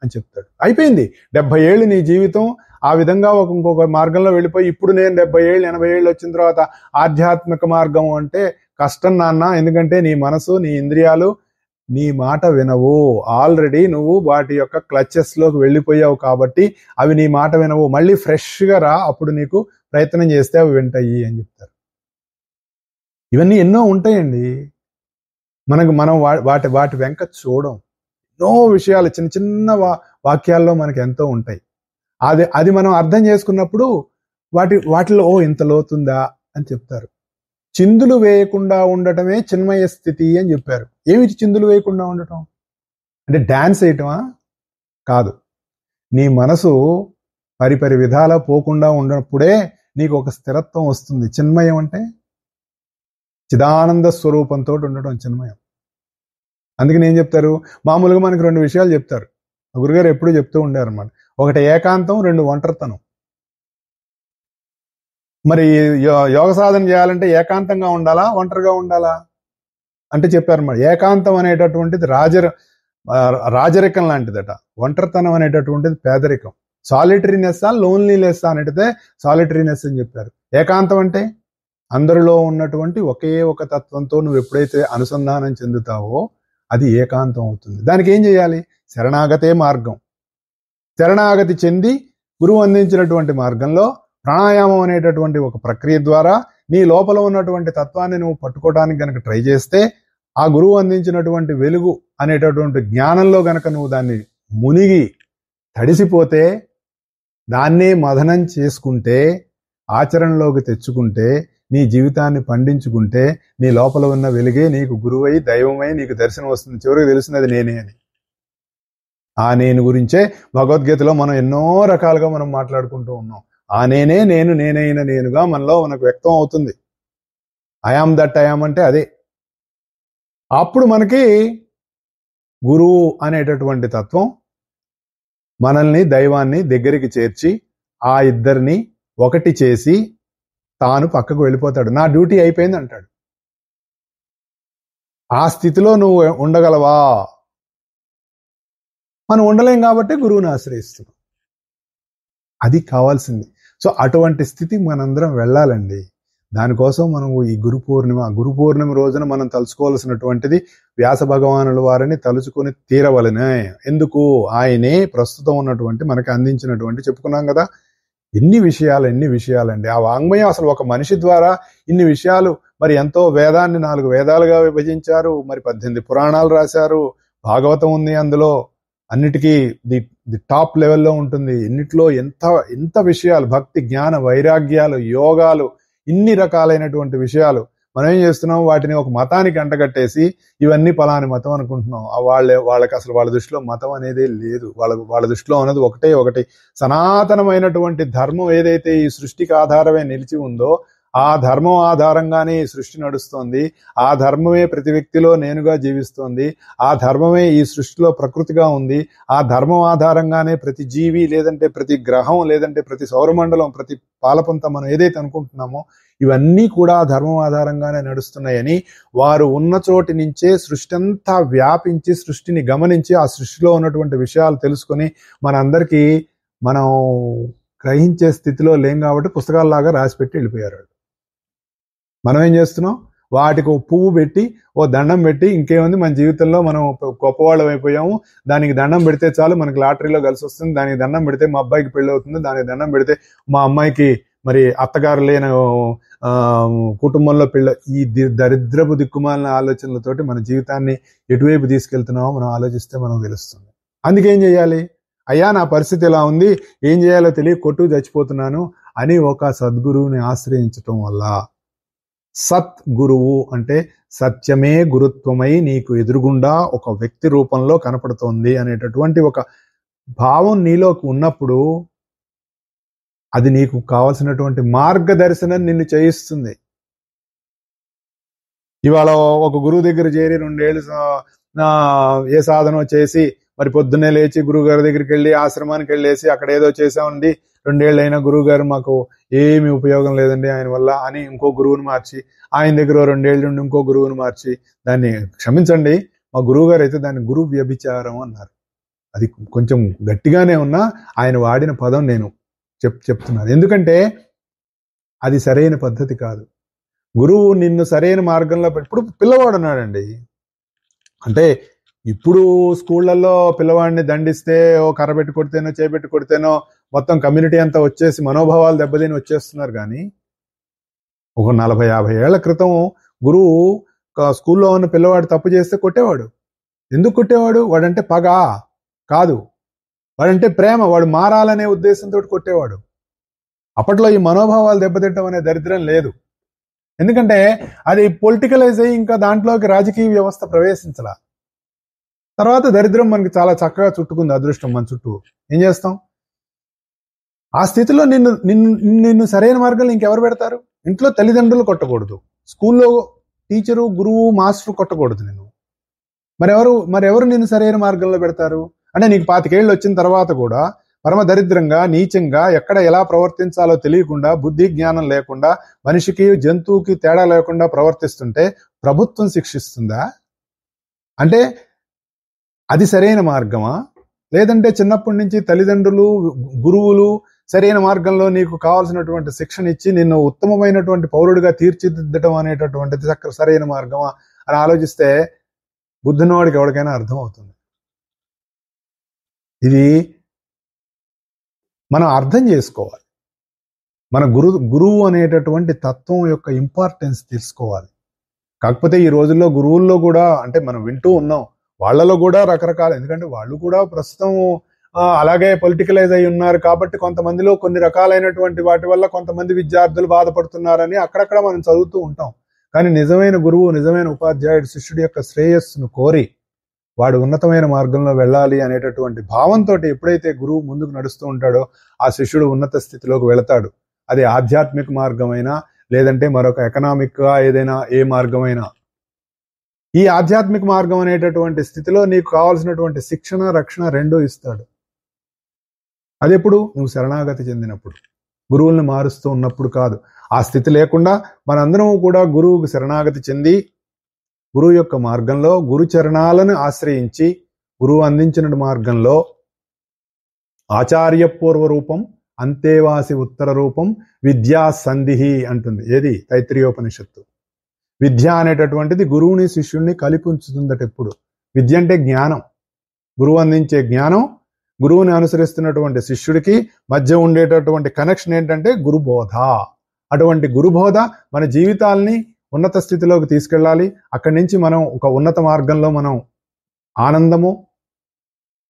[SPEAKER 1] అని చెప్తాడు. అయిపోయింది. 70 ఏళ్ళు నీ జీవితం ఆ విధంగా ఇంకొక మార్గంలో వెళ్ళిపోయి ఇప్పుడు నేను 70 ఏళ్ళు 80 ఏళ్ళు వచ్చిన తర్వాత ఆధ్యాత్మిక మార్గం అంటే కష్టం నాన్న. ఎందుకంటే నీ మనసు, నీ ఇంద్రియాలు నీ మాట వినవు. ఆల్రెడీ నువ్వు వాటి యొక్క క్లచెస్ లోకి వెళ్ళిపోయావు కాబట్టి అవి నీ మాట వినవు. మళ్ళీ ఫ్రెష్గా రా, అప్పుడు నీకు ప్రయత్నం చేస్తే అవి వింటాయి అని చెప్తారు. ఇవన్నీ ఎన్నో ఉంటాయండి. మనం వాటి వెంక చూడం. ఎన్నో విషయాలు చిన్న చిన్న వాక్యాల్లో మనకి ఎంతో ఉంటాయి. అది మనం అర్థం చేసుకున్నప్పుడు వాటిలో ఇంత లోతుందా అని చెప్తారు. చిందులు వేయకుండా ఉండటమే చిన్మయ స్థితి అని చెప్పారు. ఏమిటి చిందులు వేయకుండా ఉండటం అంటే? డాన్స్ వేయటమా? కాదు. నీ మనసు పరిపరి విధాలా పోకుండా ఉన్నప్పుడే నీకు ఒక స్థిరత్వం వస్తుంది. చిన్మయం అంటే చిదానంద స్వరూపంతో ఉండటం చిన్మయం. అందుకని ఏం చెప్తారు? మామూలుగా మనకి 2 విషయాలు చెప్తారు. గురుగారు ఎప్పుడు చెప్తూ ఉండారు అన్నమాట. ఒకటి ఏకాంతం, 2 ఒంటరితనం. మరి యోగ సాధన చేయాలంటే ఏకాంతంగా ఉండాలా, ఒంటరిగా ఉండాలా అంటే చెప్పారన్నమాట. ఏకాంతం అనేటటువంటిది రాజరికం లాంటిదట. ఒంటరితనం అనేటటువంటిది పేదరికం. సాలిటరీనెస్ లోన్లీనెస్ అనేటిదే సాలిటరీనెస్ అని చెప్పారు. ఏకాంతం అంటే అందరిలో ఉన్నటువంటి ఒకే ఒక తత్వంతో నువ్వు ఎప్పుడైతే అనుసంధానం చెందుతావో అది ఏకాంతం అవుతుంది. దానికి ఏం చేయాలి? శరణాగతే మార్గం. శరణాగతి చెంది గురువు అందించినటువంటి మార్గంలో ప్రాణాయామం అనేటటువంటి ఒక ప్రక్రియ ద్వారా నీ లోపల ఉన్నటువంటి తత్వాన్ని నువ్వు పట్టుకోవడానికి గనక ట్రై చేస్తే, ఆ గురువు అందించినటువంటి వెలుగు అనేటటువంటి జ్ఞానంలో గనక నువ్వు దాన్ని మునిగి తడిసిపోతే, దాన్నే మదనం చేసుకుంటే, ఆచరణలోకి తెచ్చుకుంటే, నీ జీవితాన్ని పండించుకుంటే, నీ లోపల ఉన్న వెలుగే నీకు గురువై దైవమై నీకు దర్శనం వస్తుంది. చివరికి తెలిసినది నేనే అని. ఆ నేను గురించే భగవద్గీతలో మనం ఎన్నో రకాలుగా మనం మాట్లాడుకుంటూ ఉన్నాం. ఆ నేనే నేను, నేనైన నేనుగా మనలో మనకు వ్యక్తం అవుతుంది. ఐఆమ్ దట్ ఐఆమ్ అంటే అదే. అప్పుడు మనకి గురువు అనేటటువంటి తత్వం మనల్ని, దైవాన్ని దగ్గరికి చేర్చి ఆ ఇద్దరిని ఒకటి చేసి తాను పక్కకు వెళ్ళిపోతాడు. నా డ్యూటీ అయిపోయింది అంటాడు. ఆ స్థితిలో నువ్వు ఉండగలవా? మనం ఉండలేం కాబట్టి గురువుని ఆశ్రయిస్తున్నాం. అది కావాల్సింది. సో అటువంటి స్థితి మనందరం వెళ్ళాలండి. దానికోసం మనం ఈ గురు పూర్ణిమ రోజున మనం తలుచుకోవాల్సినటువంటిది వ్యాస భగవానుల వారిని తలుచుకొని తీరవలనే. ఎందుకు? ఆయనే ప్రస్తుతం ఉన్నటువంటి మనకి అందించినటువంటి, చెప్పుకున్నాం కదా, ఎన్ని విషయాలండి. ఆ వాంగ్మయం అసలు ఒక మనిషి ద్వారా ఇన్ని విషయాలు. మరి ఎంతో వేదాన్ని 4 వేదాలుగా విభజించారు. మరి 18 పురాణాలు రాశారు. భాగవతం ఉంది అందులో. అన్నిటికీ ది టాప్ లెవెల్లో ఉంటుంది. ఇన్నిట్లో ఎంత విషయాలు, భక్తి, జ్ఞాన, వైరాగ్యాలు, యోగాలు, ఇన్ని రకాలైనటువంటి విషయాలు. మనం ఏం చేస్తున్నాం? వాటిని ఒక మతానికి అంటగట్టేసి ఇవన్నీ పలాని మతం అనుకుంటున్నాం. వాళ్ళకి అసలు వాళ్ళ దృష్టిలో మతం అనేది లేదు. వాళ్ళ దృష్టిలో ఉన్నది ఒకటి సనాతనమైనటువంటి ధర్మం ఏదైతే ఈ సృష్టికి ఆధారమే నిలిచి ఉందో ఆ ధర్మం ఆధారంగానే ఈ సృష్టి నడుస్తోంది. ఆ ధర్మమే ప్రతి వ్యక్తిలో నేనుగా జీవిస్తోంది. ఆ ధర్మమే ఈ సృష్టిలో ప్రకృతిగా ఉంది. ఆ ధర్మం ఆధారంగానే ప్రతి జీవి, లేదంటే ప్రతి గ్రహం, లేదంటే ప్రతి సౌరమండలం, ప్రతి పాలపంత మనం ఏదైతే అనుకుంటున్నామో ఇవన్నీ కూడా ధర్మం ఆధారంగానే నడుస్తున్నాయని, వారు ఉన్న చోటి నుంచే సృష్టి అంతా వ్యాపించి సృష్టిని గమనించి ఆ సృష్టిలో ఉన్నటువంటి విషయాలు తెలుసుకొని మనందరికీ మనం గ్రహించే స్థితిలో లేం కాబట్టి పుస్తకాల్లాగా రాసిపెట్టి వెళ్ళిపోయారు. మనం ఏం చేస్తున్నాం? వాటికి ఓ పువ్వు పెట్టి ఓ దండం పెట్టి ఇంకేముంది మన జీవితంలో మనం గొప్పవాళ్ళం అయిపోయాము, దానికి దండం పెడితే చాలు మనకి లాటరీలో కలిసి వస్తుంది, దానికి దండం పెడితే మా అబ్బాయికి పెళ్ళి అవుతుంది, దానికి దండం పెడితే మా అమ్మాయికి మరి అత్తగారు లేని కుటుంబంలో ఈ దరిద్రపు దిక్కుమాలిన ఆలోచనలతోటి మన జీవితాన్ని ఎటువైపు తీసుకెళ్తున్నామో మనం ఆలోచిస్తే మనం తెలుస్తుంది. అందుకేం చేయాలి? అయ్యా నా పరిస్థితి ఎలా ఉంది, ఏం చేయాలో తెలియ కొట్టు చచ్చిపోతున్నాను అని ఒక సద్గురువుని ఆశ్రయించటం వల్ల, సత్ గురువు అంటే సత్యమే గురుత్వమై నీకు ఎదురుగుండా ఒక వ్యక్తి రూపంలో కనపడుతోంది అనేటటువంటి ఒక భావం నీలోకి ఉన్నప్పుడు అది నీకు కావలసినటువంటి మార్గదర్శనం నిన్ను చేయిస్తుంది. ఇవాళ ఒక గురువు దగ్గర చేరి 2 ఏళ్ళు ఏ సాధన చేసి మరి పొద్దున్నే లేచి గురువు గారి దగ్గరికి వెళ్ళి ఆశ్రమానికి వెళ్ళేసి అక్కడ ఏదో చేసామండి, 2 ఏళ్ళు అయినా గురువు గారు మాకు ఏమి ఉపయోగం లేదండి ఆయన వల్ల అని ఇంకో గురువుని మార్చి, ఆయన దగ్గర 2 ఏళ్ళు నుండి ఇంకో గురువుని మార్చి, దాన్ని క్షమించండి మా గురువు గారు అయితే దాన్ని గురు వ్యభిచారం అన్నారు. అది కొంచెం గట్టిగానే ఉన్నా ఆయన వాడిన పదం నేను చెప్తున్నాను. ఎందుకంటే అది సరైన పద్ధతి కాదు. గురువు నిన్ను సరైన మార్గంలో ఇప్పుడు పిల్లవాడు ఉన్నాడండి, అంటే ఇప్పుడు స్కూళ్లలో పిల్లవాడిని దండిస్తే ఓ కర్రబెట్టి కొడితేనో చేపెట్టి కొడితేనో మొత్తం కమ్యూనిటీ అంతా వచ్చేసి మనోభావాలు దెబ్బతిని వచ్చేస్తున్నారు. కానీ ఒక 40-50 ఏళ్ల క్రితం గురువు స్కూల్లో ఉన్న పిల్లవాడు తప్పు చేస్తే కొట్టేవాడు. ఎందుకు కొట్టేవాడు? వాడంటే పగ కాదు, వాడంటే ప్రేమ, వాడు మారాలనే ఉద్దేశంతో కొట్టేవాడు. అప్పట్లో ఈ మనోభావాలు దెబ్బతింటం అనే దరిద్రం లేదు. ఎందుకంటే అది పొలిటికలైజ్ అయ్యి ఇంకా దాంట్లోకి రాజకీయ వ్యవస్థ ప్రవేశించలా. తర్వాత దరిద్రం మనకి చాలా చక్కగా చుట్టుకుంది, అదృష్టం మన చుట్టూ. ఏం చేస్తాం? ఆ స్థితిలో నిన్ను సరైన మార్గంలో ఇంకెవరు పెడతారు? ఇంట్లో తల్లిదండ్రులు కొట్టకూడదు, స్కూల్లో టీచరు గురువు మాస్టర్ కొట్టకూడదు నిన్ను. మరెవరు నిన్ను సరైన మార్గంలో పెడతారు? అంటే నీకు 25 ఏళ్ళు వచ్చిన తర్వాత కూడా పరమ దరిద్రంగా, నీచంగా, ఎక్కడ ఎలా ప్రవర్తించాలో తెలియకుండా, బుద్ధి జ్ఞానం లేకుండా, మనిషికి జంతువుకి తేడా లేకుండా ప్రవర్తిస్తుంటే ప్రభుత్వం శిక్షిస్తుందా? అంటే అది సరైన మార్గమా? లేదంటే చిన్నప్పటి నుంచి తల్లిదండ్రులు, గురువులు సరైన మార్గంలో నీకు కావాల్సినటువంటి శిక్షణ ఇచ్చి నిన్ను ఉత్తమమైనటువంటి పౌరుడిగా తీర్చిదిద్దడం అనేటటువంటిది సరైన మార్గమా అని ఆలోచిస్తే బుద్ధినవాడికి ఎవరికైనా అర్థం అవుతుంది. ఇది మనం అర్థం చేసుకోవాలి. మన గురువు అనేటటువంటి తత్వం యొక్క ఇంపార్టెన్స్ తెలుసుకోవాలి. కాకపోతే ఈ రోజుల్లో గురువుల్లో కూడా, అంటే మనం వింటూ ఉన్నాం, వాళ్ళలో కూడా రకరకాల, ఎందుకంటే వాళ్ళు కూడా ప్రస్తుతం అలాగే పొలిటికలైజ్ అయి ఉన్నారు కాబట్టి కొంతమందిలో కొన్ని రకాలైనటువంటి వాటి వల్ల కొంతమంది విద్యార్థులు బాధపడుతున్నారని అక్కడక్కడ మనం చదువుతూ ఉంటాం. కానీ నిజమైన గురువు, నిజమైన ఉపాధ్యాయుడు శిష్యుడి యొక్క శ్రేయస్సును కోరి వాడు ఉన్నతమైన మార్గంలో వెళ్ళాలి అనేటటువంటి భావంతో ఎప్పుడైతే గురువు ముందుకు నడుస్తూ ఉంటాడో ఆ శిష్యుడు ఉన్నత స్థితిలోకి వెళతాడు. అది ఆధ్యాత్మిక మార్గమైనా లేదంటే మరొక ఎకనామిక్ గా ఏదైనా ఏ మార్గమైనా, ఈ ఆధ్యాత్మిక మార్గం అనేటటువంటి స్థితిలో నీకు కావాల్సినటువంటి శిక్షణ, రక్షణ రెండూ ఇస్తాడు. అది ఎప్పుడు? నువ్వు శరణాగతి చెందినప్పుడు, గురువుల్ని మారుస్తూ ఉన్నప్పుడు కాదు. ఆ స్థితి లేకుండా మనందరం కూడా గురువుకు శరణాగతి చెంది గురువు యొక్క మార్గంలో గురు చరణాలను ఆశ్రయించి గురువు అందించిన మార్గంలో ఆచార్య పూర్వ రూపం అంతేవాసి ఉత్తర రూపం విద్యా సంధిహి అంటుంది. ఏది? తైత్రీయోపనిషత్తు. విద్య అనేటటువంటిది గురువుని శిష్యుడిని కలిపి ఉంచుతుందట. ఎప్పుడు? విద్య అంటే జ్ఞానం, గురువు అందించే జ్ఞానం, గురువుని అనుసరిస్తున్నటువంటి శిష్యుడికి మధ్య ఉండేటటువంటి కనెక్షన్ ఏంటంటే గురుబోధ. అటువంటి గురుబోధ మన జీవితాల్ని ఉన్నత స్థితిలోకి తీసుకెళ్ళాలి. అక్కడి నుంచి మనం ఒక ఉన్నత మార్గంలో మనం ఆనందము,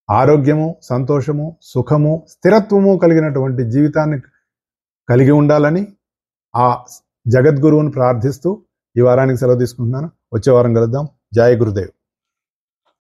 [SPEAKER 1] ఆరోగ్యము, సంతోషము, సుఖము, స్థిరత్వము కలిగినటువంటి జీవితాన్ని కలిగి ఉండాలని ఆ జగద్గురువుని ప్రార్థిస్తూ ఈ వారానికి సెలవు తీసుకుంటున్నాను. వచ్చే వారం కలుద్దాం. జయ గురుదేవ్.